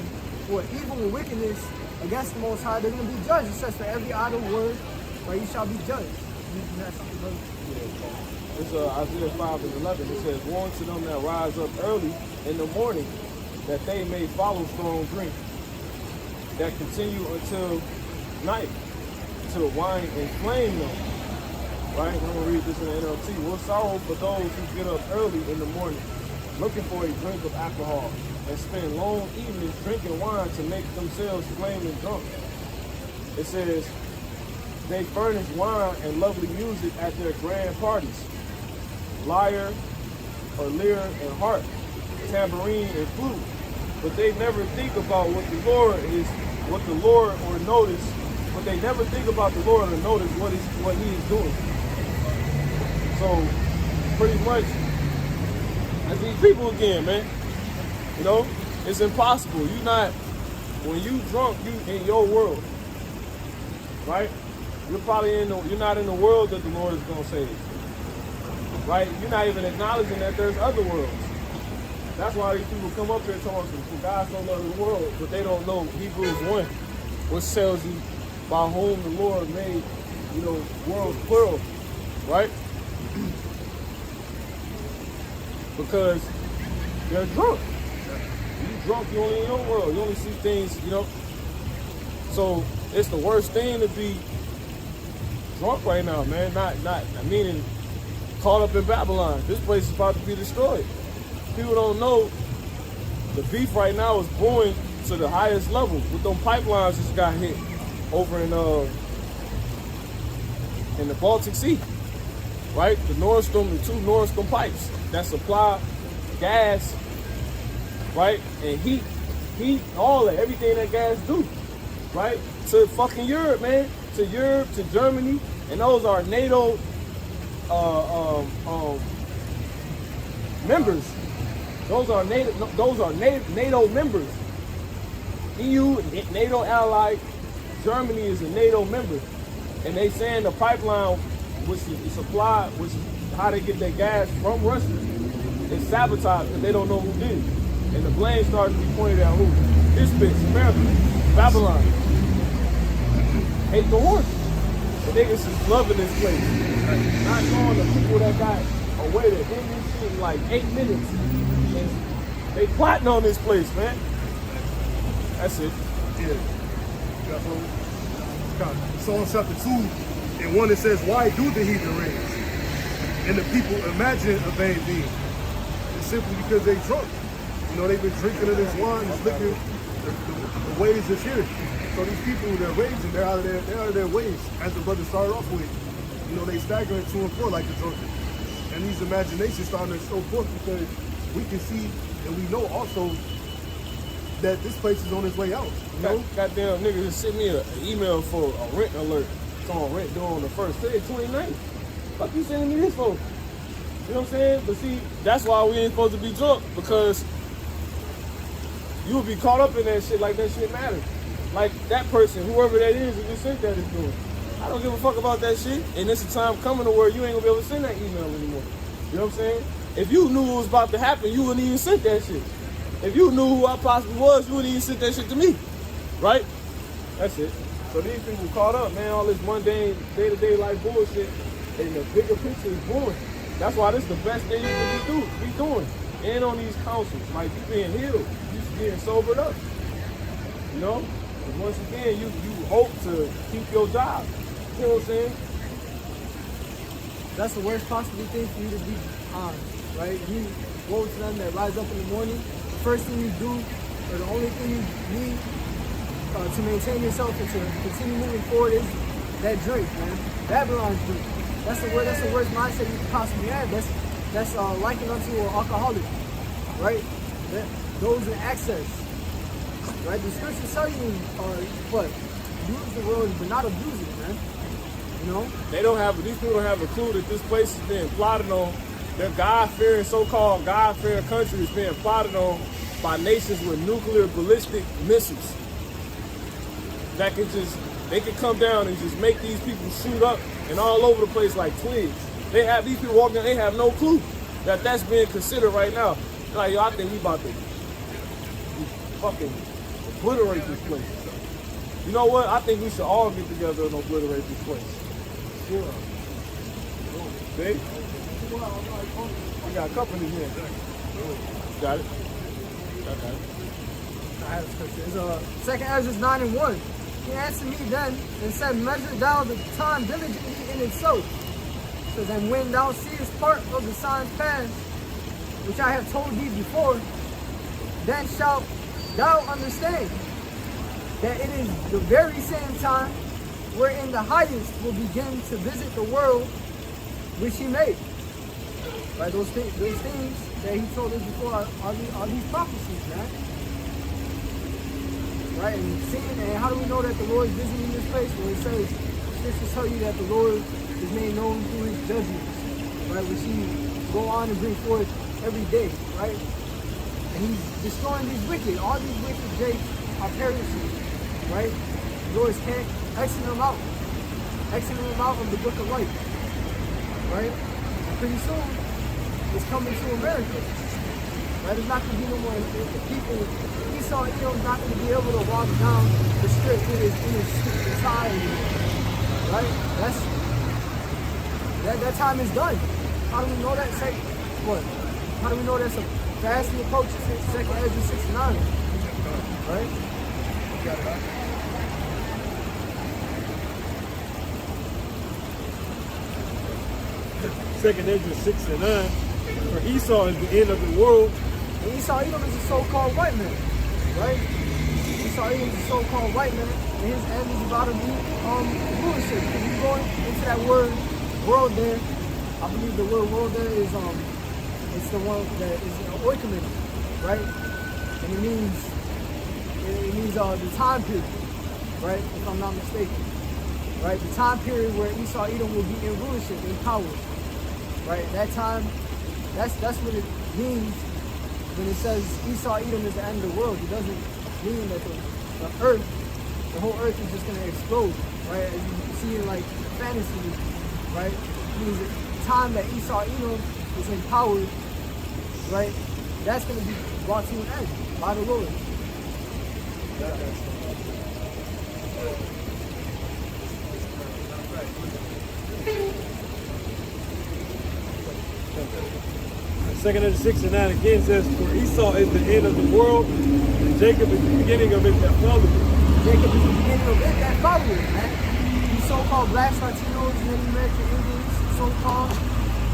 for evil and wickedness against the Most High, they're going to be judged. It says, for every idle word, right, you shall be judged. You have something, brother? It's Isaiah 5 and 11. It says, "Woe to them that rise up early in the morning, that they may follow strong drink, that continue until night, till wine inflame them." Right? I'm going to read this in the NLT. "What sorrow for those who get up early in the morning, looking for a drink of alcohol, and spend long evenings drinking wine to make themselves flaming drunk." It says, "They furnish wine and lovely music at their grand parties, lyre or lyre and harp, tambourine and flute, but they never think about what the Lord or notice, but they never think about the Lord or notice what he is doing." So pretty much, that's these people again, man. It's impossible. When you drunk, you in your world, right? You're not in the world that the Lord is going to save, right? You're not even acknowledging that there's other worlds. That's why these people come up here and talk about God so loved the world, but they don't know Hebrews 1, which tells you by whom the Lord made, worlds plural, right? Because they're drunk. You drunk, you only in your world. You only see things, So it's the worst thing to be drunk right now, man. Not meaning caught up in Babylon. This place is about to be destroyed. People don't know the beef right now is brewing to the highest level with them pipelines just got hit over in the Baltic Sea, right? The two Nord Stream pipes that supply gas, right, and heat, all that, everything that gas do, right, to fucking Europe, man, to Europe, to Germany, and those are NATO members. Those are NATO members. EU, NATO ally. Germany is a NATO member, and they saying the pipeline, which is the supply, which is how they get their gas from Russia, is sabotaged because they don't know who did it. And the blame starts to be pointed at who? This bitch, America, Babylon. Hate the horse. The niggas is loving this place. Not knowing the people that got away to end this shit in like 8 minutes. And they plotting on this place, man. That's it. Yeah. Psalm chapter 2 and 1, it says, "Why do the heathen rage? And the people imagine a vain being." It's simply because they drunk. They've been drinking of this wine, this liquor, the waves is here. So these people, they're raging, they're out of their ways. As the brother started off with, they staggering to and fro like the drunken. And these imaginations starting to show forth because we can see and we know also that this place is on its way out. Goddamn niggas just sent me an email for a rent alert. It's on rent due on the 1st. Today, 29th. Fuck you sending me this for? You know what I'm saying? But see, that's why we ain't supposed to be drunk, because you will be caught up in that shit like that shit matters. Like that person, whoever that is who just sent that is doing. I don't give a fuck about that shit. And it's a time coming to where you ain't gonna be able to send that email anymore. You know what I'm saying? If you knew what was about to happen, you wouldn't even send that shit. If you knew who I possibly was, you wouldn't even send that shit to me. Right? That's it. So these people caught up, man, all this mundane, day-to-day life bullshit, and the bigger picture is boring. That's why this is the best thing you can be doing. And on these councils, like you being healed, you getting sobered up. Because once again, you hope to keep your job. You know what I'm saying? That's the worst possible thing for you to be on, right? You woe to them that rise up in the morning. The first thing you do, or the only thing you need to maintain yourself and to continue moving forward is that drink, man. Babylon's drink. That's the worst mindset you could possibly have. That's likened unto an alcoholic, right? Those in excess, right? The scriptures tell you, use the word, but not abuse it, man. These people don't have a clue that this place is being plotted on. Their God-fearing, so-called God-fearing country is being plotted on by nations with nuclear ballistic missiles. That they can come down and just make these people shoot up and all over the place like twigs. They have these people walking, they have no clue that that's being considered right now. Like, yo, I think we about to fucking obliterate this place. You know what? I think we should all get together and obliterate this place. Sure. See? We got company here. Got it? Okay. I have a scripture. It's 2 Ezra 9:1. He answered me then and said, measure thou the time diligently in itself. It says, and when thou seest part of the signs past, which I have told thee before, then shalt thou understand that it is the very same time wherein the highest will begin to visit the world which he made. Right, those things that he told us before are these prophecies, man. Right, and seeing, and how do we know that the Lord is visiting this place? Well, it says, scriptures tell you that the Lord is made known through his judgments, right, which he go on and bring forth every day, right? And he's destroying these wicked. All these wicked jakes are perishing, right? The Lord is exiting them out of the book of life, right? And pretty soon, it's coming to America, right? There's not going to be no more people. Esau, Edom's not going to be able to walk down the strip in his tie anymore, right? That time is done. How do we know that? Say what? How do we know that's a fast approach to 2 Ezra 6:9? Right? Second Ezra 6:9. For Esau is the end of the world. And Esau Edom is a so-called white man, right? Esau Edom is a so-called white man, and his end is about to be rulership. If you go into that word world there, I believe the word world there is it's the one that is oikomen, right? And it means the time period, right? If I'm not mistaken, right? The time period where Esau Edom will be in rulership, in power, right? That time, that's what it means when it says Esau Edom is the end of the world. It doesn't mean that the earth, the whole earth is just gonna explode, right? As you see in like fantasy, right? It means the time that Esau Edom is in power, right? That's gonna be brought to an end by the Lord. Second Ezra 6:9 again says, for Esau is the end of the world, and Jacob is the beginning of it that followed it. Jacob is the beginning of it that followed it, man. These so-called blacks, Latinos, Native American Indians, so-called,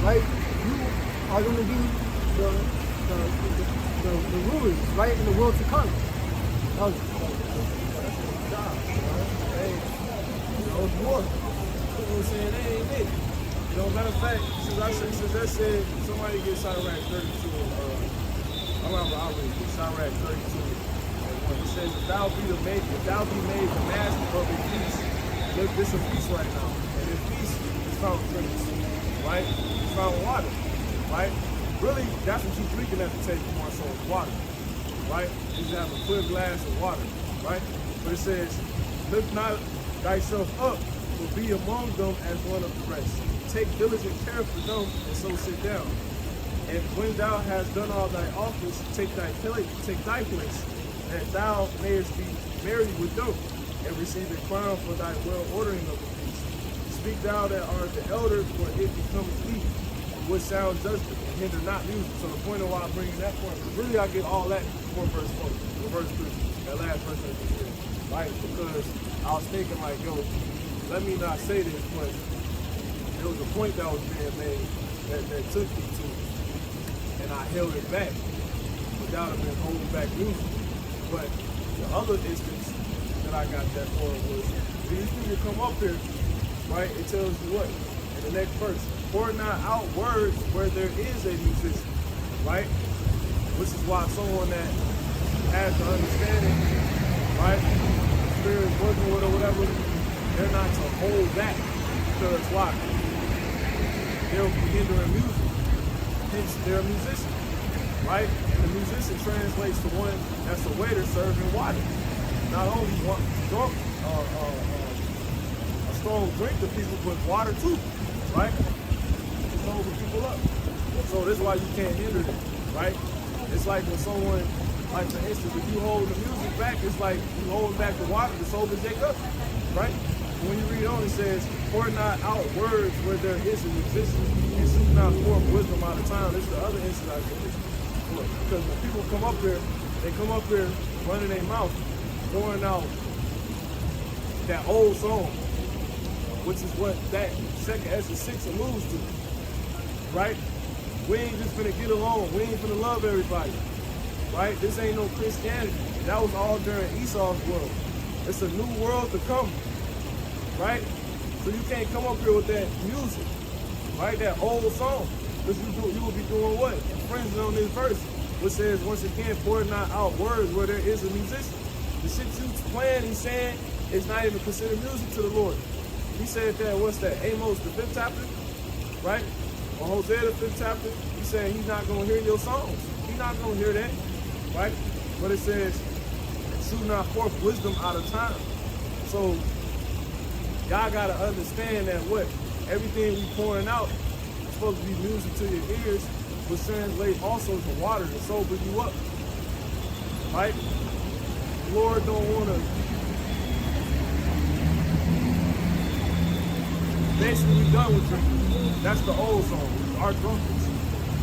right? You are going to be the rulers, right, in the world to come. That was war. You know what I'm saying? They ain't it. You know, matter of fact, since that said somebody gets Iraq 32, around the outrage, gets Iraq 32. And it says, if thou be made the master of a feast, look, this a feast right now. And in feast is found drinks, right? It's found water, right? Really, that's what you're drinking at the table more so is water, right? You just have a clear glass of water, right? But it says, lift not thyself up, but be among them as one of the rest. Take diligent care for them, and so sit down. And when thou hast done all thy office, take thy place, that thou mayest be married with them, and receive a crown for thy well ordering of the feast. Speak thou that art the elder, for it becomes thee, with sound judgment, and hinder not music. So the point of why I'm bringing that point, really I get all that before verse 4, or verse 3, that last verse I just read, right? Because I was thinking like, yo, let me not say this, but there was a point that was being made that took me to it, and I held it back without have been holding back music. But the other instance that I got that for was, these people come up here, right? It tells you what? In the next verse, pour not out words where there is a musician, right? Which is why someone that has the understanding, right? Spirit working with or whatever, they're not to hold back. Because why? They'll be hindering music. Hence, they're a musician, right? And the musician translates to one that's a waiter serving water. Not only one drunk, a strong drink to people, but water too, right? To sober people up. So this is why you can't hinder them, right? It's like when someone, like for instance, if you hold the music back, it's like you holding back the water to sober Jacob, right? When you read on, it says, pour not out words where there is an existence, and seek not forth wisdom out of time. This is the other instance I said. Because when people come up here, they come up here running their mouth, pouring out that old song, which is what that second Ezra 6 alludes to, right? We ain't just gonna get along. We ain't gonna love everybody, right? This ain't no Christianity. That was all during Esau's world. It's a new world to come, right? So you can't come up here with that music, right? That old song, because you will be doing what? Infringing on this verse, which says, once again, pour not out words where there is a musician. The shit you playing, he's saying, is not even considered music to the Lord. He said that, what's that? Amos, the 5th chapter, right? Or Hosea, the 5th chapter. He said he's not going to hear your songs. He's not going to hear that, right? But it says, shoot not forth wisdom out of time. So, y'all got to understand that what? Everything we pouring out is supposed to be music to your ears, but translate also to water to sober you up, right? The Lord don't want to basically we done with drinking. That's the old song, our drunkards.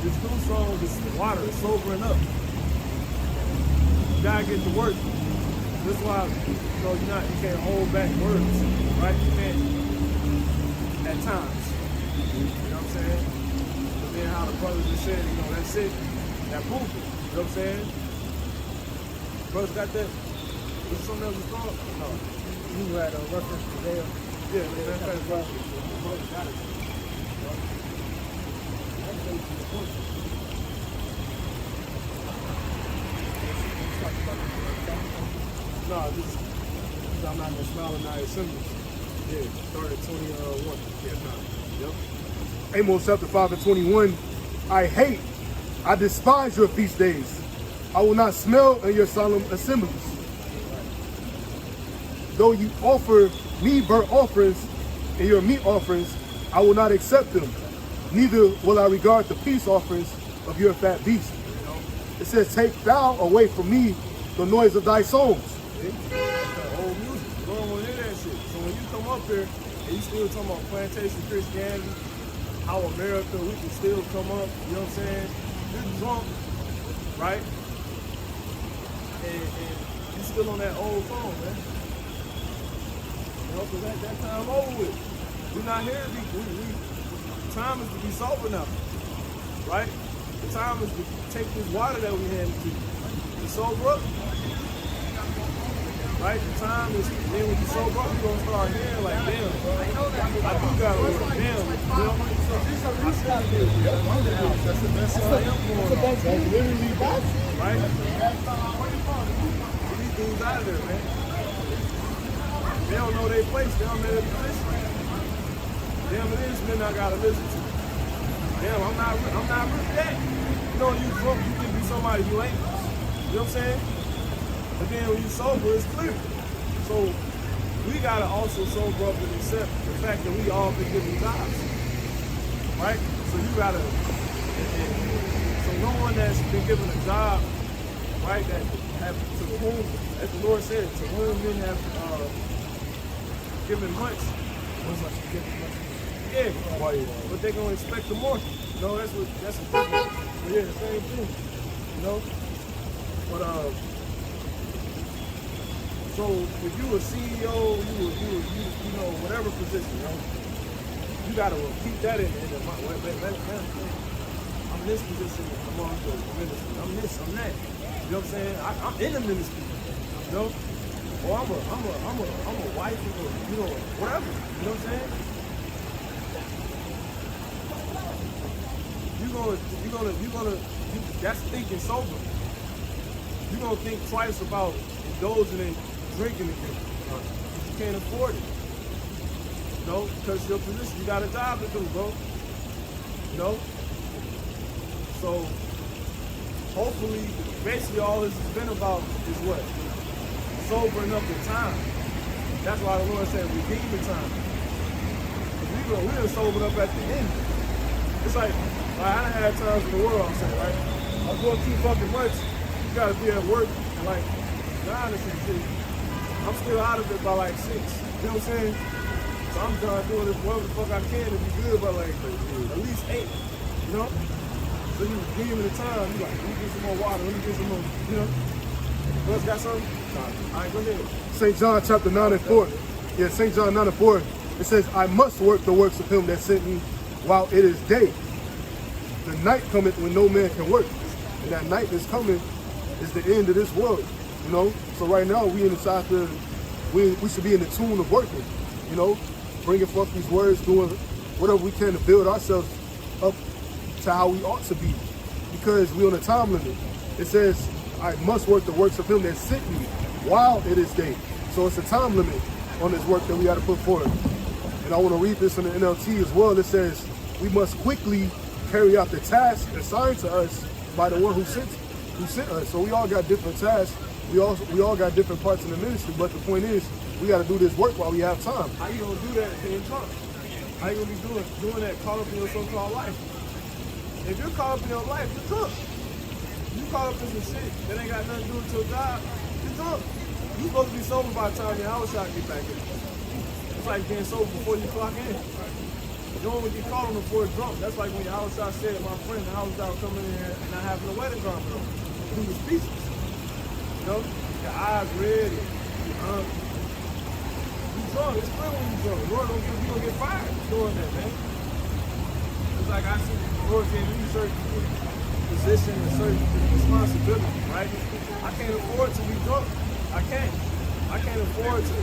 This new song is water, it's sobering up. You gotta get to work. That's why you can't hold back words, right? You can't at times. You know what I'm saying? But then how the brothers just said, that's it. That pulpit. You know what I'm saying? Brothers got that. Is something else was called? No. You had a reference to Dale. Yeah, man, that's right. Brothers got it. No, I'm not gonna smile at night assemblies. Yeah, started 21. Yeah, no. Yep. Amos chapter 5 and 21. I despise your feast days. I will not smell in your solemn assemblies. Though you offer me burnt offerings and your meat offerings, I will not accept them. Neither will I regard the peace offerings of your fat beast. It says, take thou away from me the noise of thy songs. That's that old music. You don't want to hear that shit. So when you come up here and you still talking about plantation Christianity, how America, we can still come up, you know what I'm saying? You're drunk, right? And you still on that old phone, man. You know, because that time over with. We're not here to be, the time is to be sober now, right? The time is to take this water that we handed to you to sober up. Right? The time is, then when you sober up, you're going to start hearing like, damn, I do got to work. Damn, you know? That's the best I am going on. That's literally that. Right? Get these dudes out of there, man. They don't know their place. They don't know their position. Damn, it is men I got to listen to. Damn, I'm not really that. You know, you drunk, you can be somebody you ain't. You know what I'm saying? But then when you sober, it's clear. So we gotta also sober up and accept the fact that we all been given jobs, right? So you gotta, so no one that's been given a job, right? That have to whom, as the Lord said, to whom men have given much. Yeah, but they're gonna expect the more. You know, that's a different. But yeah, the same thing. You know, but so if you a CEO, you know, whatever position, you know, you gotta keep that in mind. I'm in this position among the ministry. I'm this, I'm that. You know what I'm saying? I'm in the ministry. You know, or I'm a wife, or you know, whatever. You know what I'm saying? That's thinking sober. You're gonna think twice about indulging in drinking again. You can't afford it. You know, because your position, you got a job to do, bro. You know? So hopefully, basically all this has been about is what? Sobering up the time. That's why the Lord said redeem the time. Because we done sobered up at the end. It's like, I done had times in the world, I'm saying, right? I'm doing too fucking much. You gotta be at work at like 9 or some shit. I'm still out of it by like 6. You know what I'm saying? So I'm trying to do it whatever the fuck I can to be good by like at least 8. You know? So you give me the time. You like, let me get some more water. Let me get some more. You know? You else got something? All right, go ahead. St. John chapter 9 and 4. Yeah, St. John 9 and 4. It says, I must work the works of him that sent me while it is day. The night cometh when no man can work. And that night is coming is the end of this world. You know? So right now we in the side of we should be in the tune of working. You know? Bringing forth these words, doing whatever we can to build ourselves up to how we ought to be. Because we're on a time limit. It says, I must work the works of him that sent me while it is day. So it's a time limit on this work that we got to put forward. And I want to read this in the NLT as well. It says, we must quickly carry out the task assigned to us by the one who sent us. So we all got different tasks. We all got different parts in the ministry. But the point is, we got to do this work while we have time. How you gonna do that if you ain't drunk? How you gonna be doing that caught up in your so-called life? If you're caught up in your life, you're drunk. You caught up in some shit that ain't got nothing to do with your job, you're drunk. You supposed to be sober by the time your hour shot get back in. It's like being sober before you clock in. You don't want to get caught on before it's drunk. That's like when your hour shot said, my friend, the hour shot coming in here and not having a wedding garment on. He was speechless. You know, your eyes red and you drunk. It's clear when you drunk. The Lord don't think you gonna get fired doing that, man. It's like I see the Lord gave me certain position and certain responsibility, right? I can't afford to be drunk. I can't afford to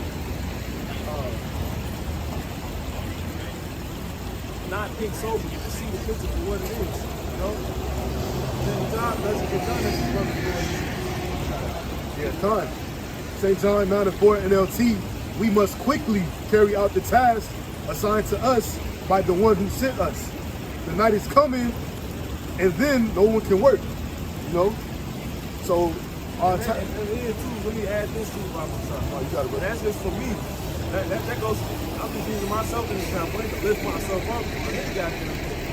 not being sober to see the picture for what it is, you know? Then the job doesn't get done if you're running for it. Yeah, time. St. John 9 and 4 NLT, we must quickly carry out the task assigned to us by the one who sent us. The night is coming, and then no one can work, you know? So, and then too, let me add this too about myself. Oh, you got it, bro. That's just for me. That goes, I'm just using myself as an example. I need to lift myself up. You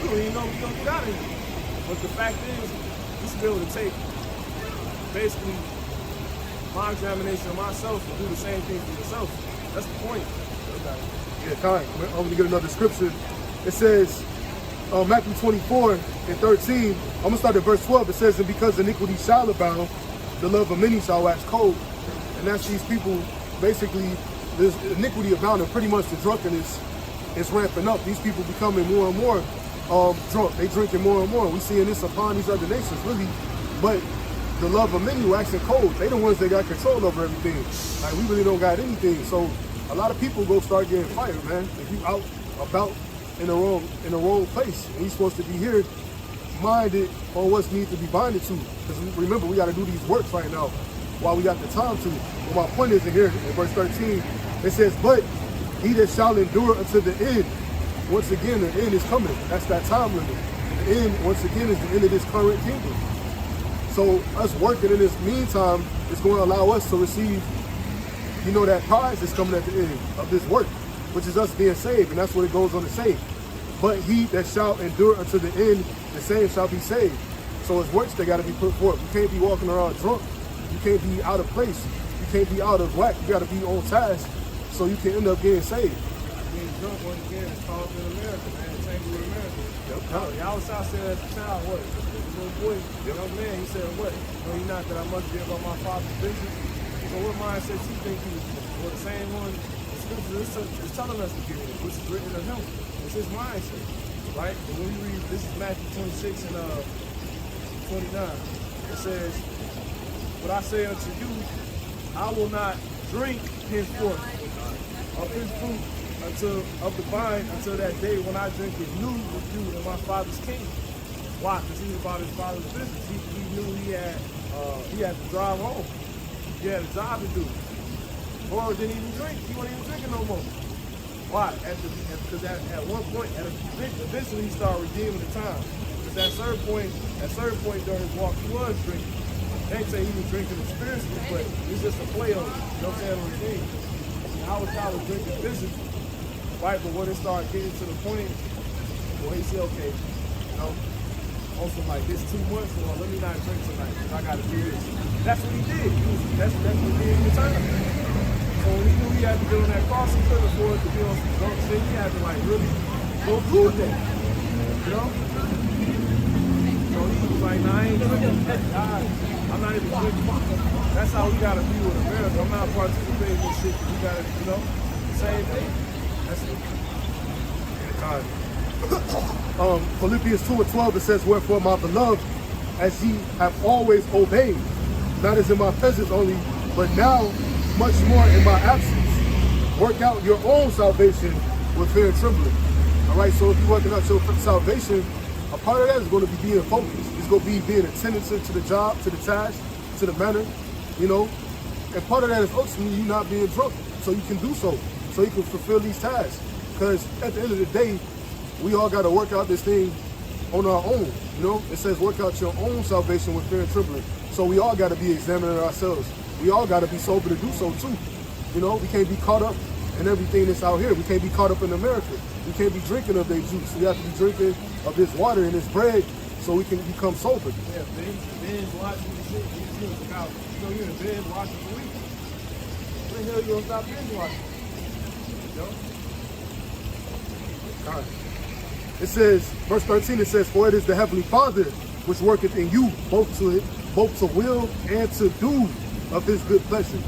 don't even know we don't get out of here. But the fact is, you should be able to take basically my examination of myself and do the same thing for yourself. That's the point. Yeah, time. I'm going to get another scripture. It says, Matthew 24 and 13, I'm going to start at verse 12. It says, and because iniquity shall abound, the love of many shall wax cold. And that's these people, basically, there's iniquity abounding. Pretty much the drunkenness is ramping up. These people becoming more and more drunk. They drinking more and more. We seeing this upon these other nations, really. But the love of many waxing cold. They the ones that got control over everything. Like, we really don't got anything. So a lot of people go start getting fired, man. If you out about in the wrong place, and you supposed to be here minded on what's needs to be binded to. Because remember, we got to do these works right now while we got the time to. But my point is in here, in verse 13, it says, but he that shall endure unto the end. Once again, the end is coming. That's that time limit. The end, once again, is the end of this current kingdom. So us working in this meantime is going to allow us to receive, you know, that prize that's coming at the end of this work, which is us being saved. And that's what it goes on to say. But he that shall endure unto the end, the same shall be saved. So it's works that got to be put forth. You can't be walking around drunk. You can't be out of place. You can't be out of whack. You got to be on task so you can end up getting saved. Being drunk once again is called in America, man. It's ain't in America. Yep. Y'all said as a child, what? The little boy, the young man, he said, what? No, he not that I must be about my father's business. So what mindset you think he was in? Well, the same one, the scripture is telling us to get in, which is written of him. It's his mindset, right? And when you read, this is Matthew 26 and 29. It says, but I say unto you, I will not drink henceforth of his fruit of the vine until that day when I drink it new with you in my Father's kingdom. Why? Because he was about his Father's business. He knew he had to drive home. He had a job to do. Lord didn't even drink. He wasn't even drinking no more. Why? Because at one point, eventually he started redeeming the time. Because at certain point during his walk, he was drinking. They ain't say he was drinking spiritually, but it's just a play on it. You know what I'm saying? On the thing. I was drinking physically, right? But when it started getting to the point, well, he said, okay, you know, on some like this 2 months, or let me not drink tonight because I gotta do this. That's what he did. That's what he did in the time. So when he knew he had to get on that cross, he couldn't afford to be on some drunk shit. He had to like really go through with that. You know? So he was like, nah, I ain't drinking. God, I'm not even drinking. That's how we gotta be with America. I'm not participating in shit. We gotta, you know, same thing. That's it. Philippians 2:12, it says, wherefore, my beloved, as ye have always obeyed, not as in my presence only, but now much more in my absence, work out your own salvation with fear and trembling. All right, so if you're working out your salvation, a part of that is going to be being focused. It's going to be being attentive to the job, to the task, to the manner, you know. And part of that is ultimately you not being drunk, so you can do so you can fulfill these tasks. Because at the end of the day, we all got to work out this thing on our own, you know. It says work out your own salvation with fear and trembling. So we all got to be examining ourselves. We all got to be sober to do so too. You know, we can't be caught up in everything that's out here. We can't be caught up in America. We can't be drinking of their juice. We have to be drinking of this water and this bread so we can become sober. Yeah, binge watching the shit. You know, you're in binge watching for weeks. When the hell you gonna stop binge watching? You know? God. It says, verse 13, it says, for it is the Heavenly Father which worketh in you both to will and to do of his good pleasure.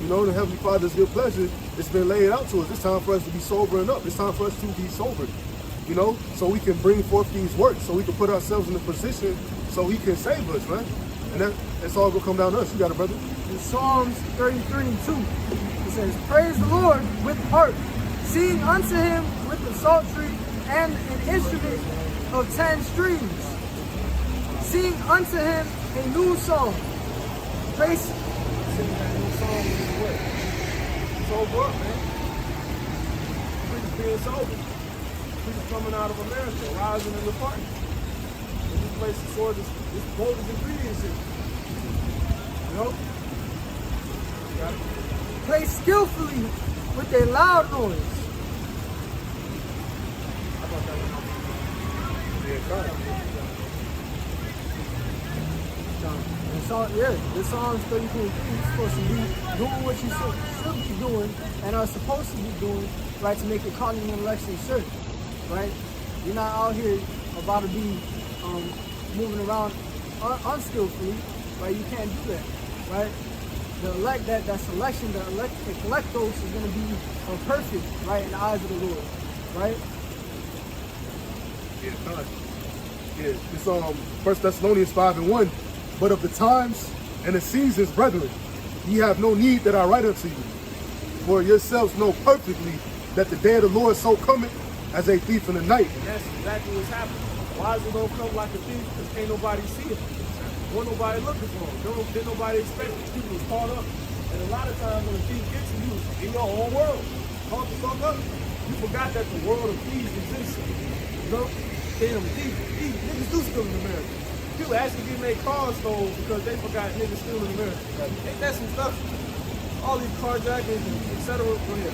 You know, the Heavenly Father's good pleasure, it's been laid out to us. It's time for us to be sobering up. It's time for us to be sober, you know, so we can bring forth these works, so we can put ourselves in a position so he can save us, man. And that's all gonna come down to us. You got it, brother? In Psalms 33:2, it says, praise the Lord with harp, sing unto him with the psaltery and an instrument of 10 strings. Sing unto him a new song. Praise. Singing that new song is what? Sober up, man. Preachers being sober. Preachers coming out of America, rising in the party. And this place is sort of this bold as ingredients here. You know? You got it? Play skillfully with a loud noise. How about that one? Yeah, God. The Psalms 33:3 is supposed to be doing what you should be doing and are supposed to be doing, right, to make your calling and election sure, right? You're not out here about to be moving around unskillfully, right? You can't do that, right? That selection, the electos is going to be perfect, right, in the eyes of the Lord, right? Yeah, God. Yeah, it's 1 Thessalonians 5:1. But of the times and the seasons, brethren, ye have no need that I write unto you. For yourselves know perfectly that the day of the Lord so cometh as a thief in the night. And that's exactly what's happening. Why is it gonna come like a thief? Because can't nobody see it. Wasn't nobody looking for him. Didn't nobody expect it. People was caught up. And a lot of times when a thief gets you in your own world, caught the fuck up, you forgot that the world of thieves exists. You know? Damn, thieves, niggas do steal in America. People actually getting their cars stolen because they forgot niggas stealing in America. Ain't that some stuff? All these carjackings and et cetera. Go ahead.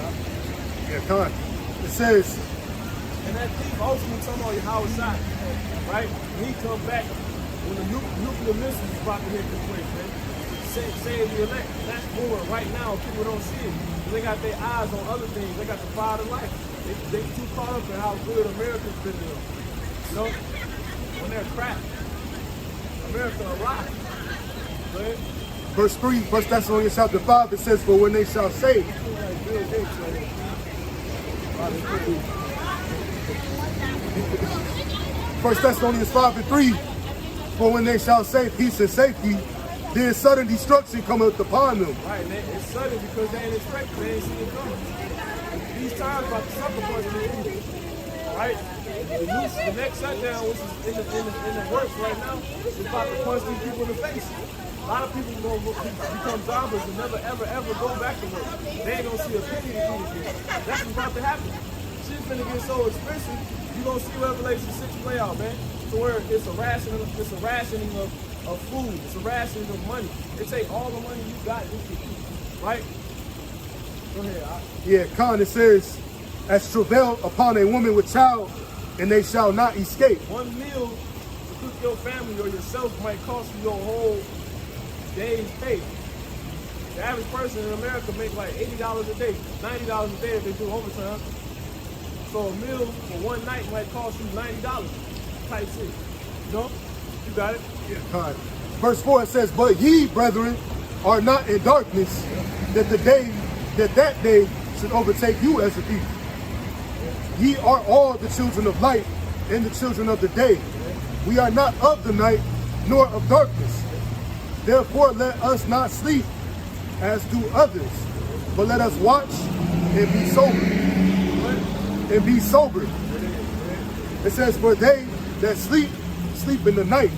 Yeah, God. It says, And that thief ultimately talking about how it's shot, right? When he come back, when the nuclear missiles is about to hit this place, man. Save the elect. That's more right now. People don't see it. They got their eyes on other things. They got the pride of life. They too caught up in how good America's been to them. You know? When they're cracked. America alive. Go ahead. verse 3, 1 Thessalonians chapter 5, it says, for when they shall say, First Thessalonians 5:3, for when they shall say peace and safety, then sudden destruction cometh upon them. Right, man. It's sudden because they ain't expect it. They ain't see it coming. These times about to sucker punch them. Right? The next shutdown, which is in the works right now, is about to punch these people in the face. A lot of people are going to become zombies and never, ever, ever go back to work. They ain't going to see a penny to eat again. That's what's about to happen. Shit's going to get so expensive, you're going to see Revelation 6 play out, man. To where it's a rationing of food. It's a rationing of money. They take all the money you got just to eat. Right? Go ahead. Yeah, Khan, it says, as travail upon a woman with child, and they shall not escape. One meal to cook your family or yourself might cost you your whole day's pay. The average person in America make like $80 a day, $90 a day if they do overtime. So a meal for one night might cost you $90 type shit. You know? You got it? Yeah. All right. Verse 4 it says, but ye, brethren, are not in darkness, that that day should overtake you as a thief. Ye are all the children of light and the children of the day. We are not of the night nor of darkness. Therefore let us not sleep as do others, but let us watch and be sober. And be sober. It says, for they that sleep, sleep in the night,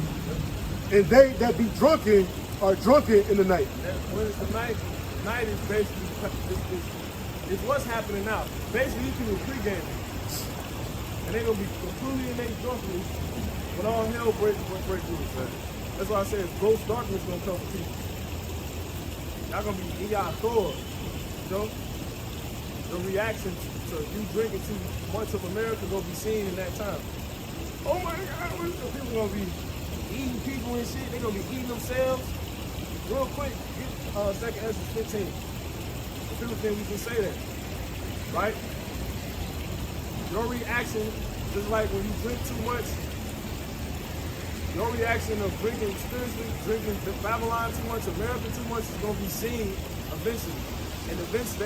and they that be drunken are drunken in the night. When it's the night, night is basically it's what's happening now. Basically, you can do pre-gaming, and they're gonna be completely in their drunkenness when all hell break loose. That's why I say it's gross darkness gonna come for people. Y'all gonna be in y'all thrower, you know. The reaction to you drinking too much of America gonna be seen in that time. Oh my God, people gonna be eating people and shit. They gonna be eating themselves. Real quick, get 2nd Ezra 15. The people think we can say that, right? Your reaction, just like when you drink too much, your reaction of drinking spiritually, drinking Babylon too much, America too much is gonna be seen eventually. And eventually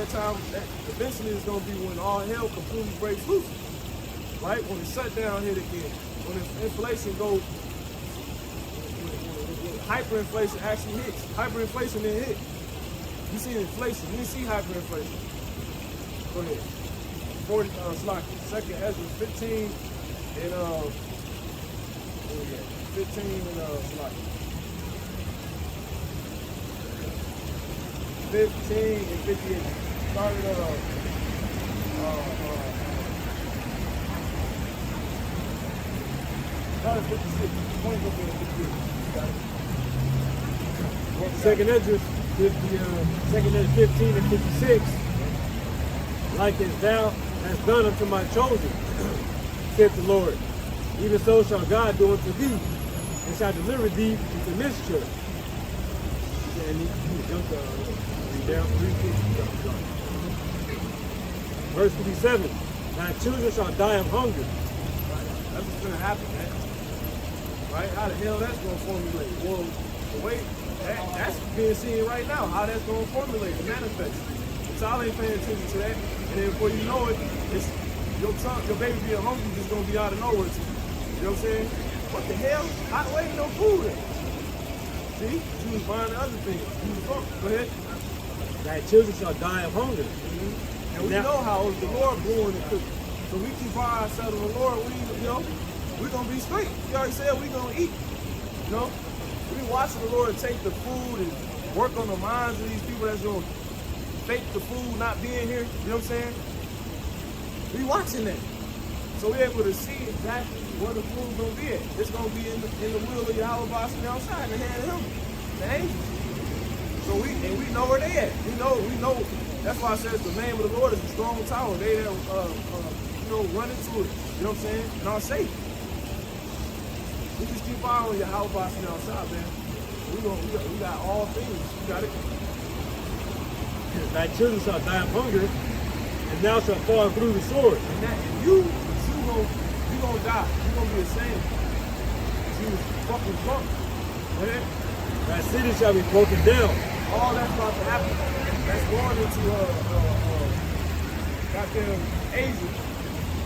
is going to be when all hell completely breaks loose, right? When the shutdown hit again, when inflation goes, when hyperinflation actually hits. Hyperinflation didn't hit. You see inflation, you didn't see hyperinflation. Go ahead. 2nd Ezra 15 and 15 and 15 and 58. Started started 56. 20 to 58. Got it. Second Ezra 15 and 56. Like as thou hast done unto my chosen, saith the Lord, even so shall God do unto thee, and shall deliver thee into mischief. And he jumped down 3 feet. Verse 57. Thy children shall die of hunger. That's what's gonna happen, man. Right? How the hell that's gonna formulate? Well, the way that's being seen right now, how that's gonna formulate and manifest. So I ain't paying attention to that. And then before you know it, it's your baby being hungry just gonna be out of nowhere to you. You know what I'm saying? What the hell? Where ain't no food in? See? She was buying the other things. She was drunk. Go ahead. Thy children shall die of hunger. And we know how the Lord brewing and cooking. So we keep our eyes set on the Lord, we're gonna be straight. He already said we're gonna eat. You know? We watching the Lord take the food and work on the minds of these people that's gonna fake the food not being here. You know what I'm saying? We watching that. So we're able to see exactly where the food's gonna be at. It's gonna be in the will of Yahweh outside in the hand of him, the angels. So we know where they at. We know. That's why I said the name of the Lord is a strong tower. They that run into it. You know what I'm saying? And are safe. We just keep following Yahweh outside, man. We got all things. We got it. Thy children shall die of hunger, and thou shalt fall through the sword. And you gonna die. You gonna be ashamed. You was fucking drunk. Man. Thy city shall be broken down. All that's about to happen. That's going into goddamn Asia.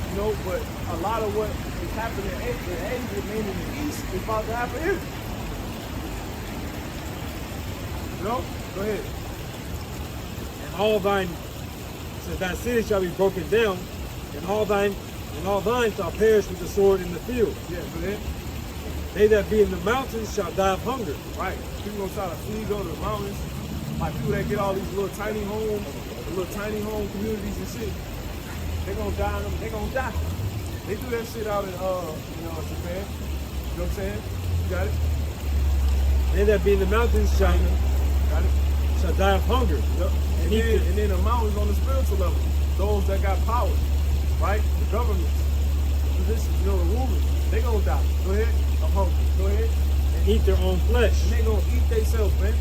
You know, but a lot of what is happening in Asia, mainly in the East, is about to happen here. You know? Go ahead. And all thine, says thy city shall be broken down, and all thine shall perish with the sword in the field. Yeah, go ahead. They that be in the mountains shall die of hunger. Right. People gonna try to flee, go to the mountains. Like people that get all these little tiny homes, the little tiny home communities and shit. They're gonna die. They're gonna die. They do that shit out in Japan. You know what I'm saying? You got it? They that be in the mountains shall die of hunger. Yep. And then the mountains on the spiritual level. Those that got power, right? The government, the positions, the rulers, they gonna die. Go ahead. hungry. Go ahead. and eat their own flesh. And they gonna eat themselves, man.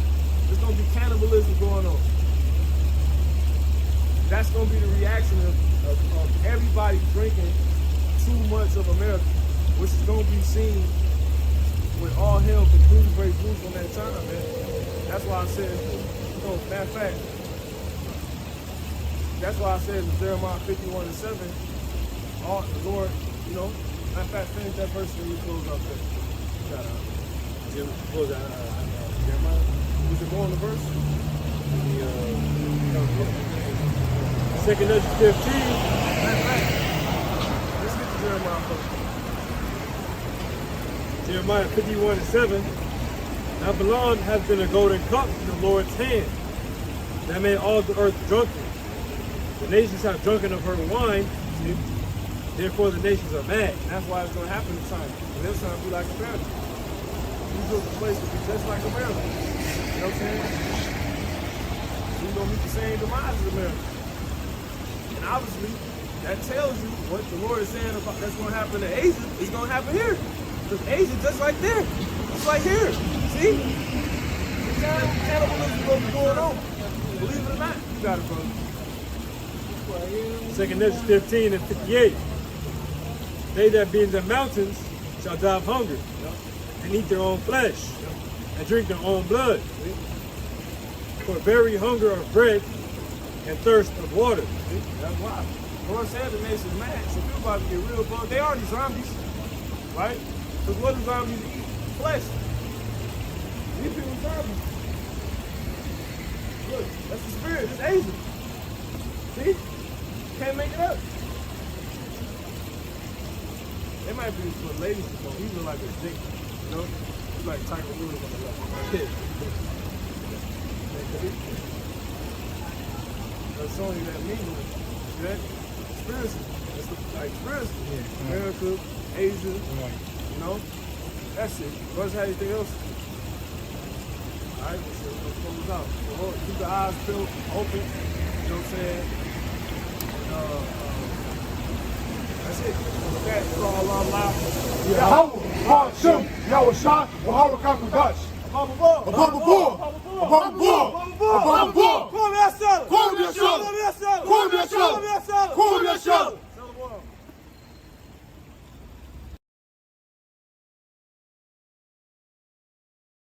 There's gonna be cannibalism going on. That's gonna be the reaction of everybody drinking too much of America, which is gonna be seen when all hell continues to break loose on that time, man. That's why I said, matter of fact, that's why I said in Jeremiah 51:7, all the Lord, matter of fact, finish that verse and we close out there. Jeremiah. Was it going to verse? Second Ezra 15. Matter of fact, let's get to Jeremiah first. Jeremiah 51:7. Now Babylon has been a golden cup in the Lord's hand, that made all the earth drunken. The nations have drunken of her wine, therefore the nations are mad. And that's why it's going to happen this time. And this time be like America. We built a place to be just like America. You know what I'm saying? We're going to meet the same demise as America. And obviously, that tells you what the Lord is saying about that's going to happen to Asia is going to happen here. Because Asia just like there. It's like here. See? Cannibalism is going on. Believe it or not, you got it, brother. Second Ezra 15 and 58. They that be in the mountains shall die of hunger, and eat their own flesh, and drink their own blood. For very hunger of bread and thirst of water. See? That's why. The Lord said the nation's mad, so people about to get real bugged. They already zombies, right? Because what do zombies eat? Flesh. These people are zombies. Look, that's the spirit. It's Asian. See? Can't make it up. They might be for ladies to go. He look like a dick, He's like Tiger Woods on the left. That's only that meaning. See that? Spiritual. That's like spiritual. Yeah. America, Asia, That's it. Brothers, have anything else? Alright, so we're gonna close out. So keep the eyes filled, open, you know what I'm saying? That's it. With that, it's all Allah. Yahweh, Hashem, Yahweh Shah, Wahara Kakudash. Above all. Above all. Above all. Above all. Come here, son. Come here, son. Come here, son. Come here, son. Come here, son. Come here, son.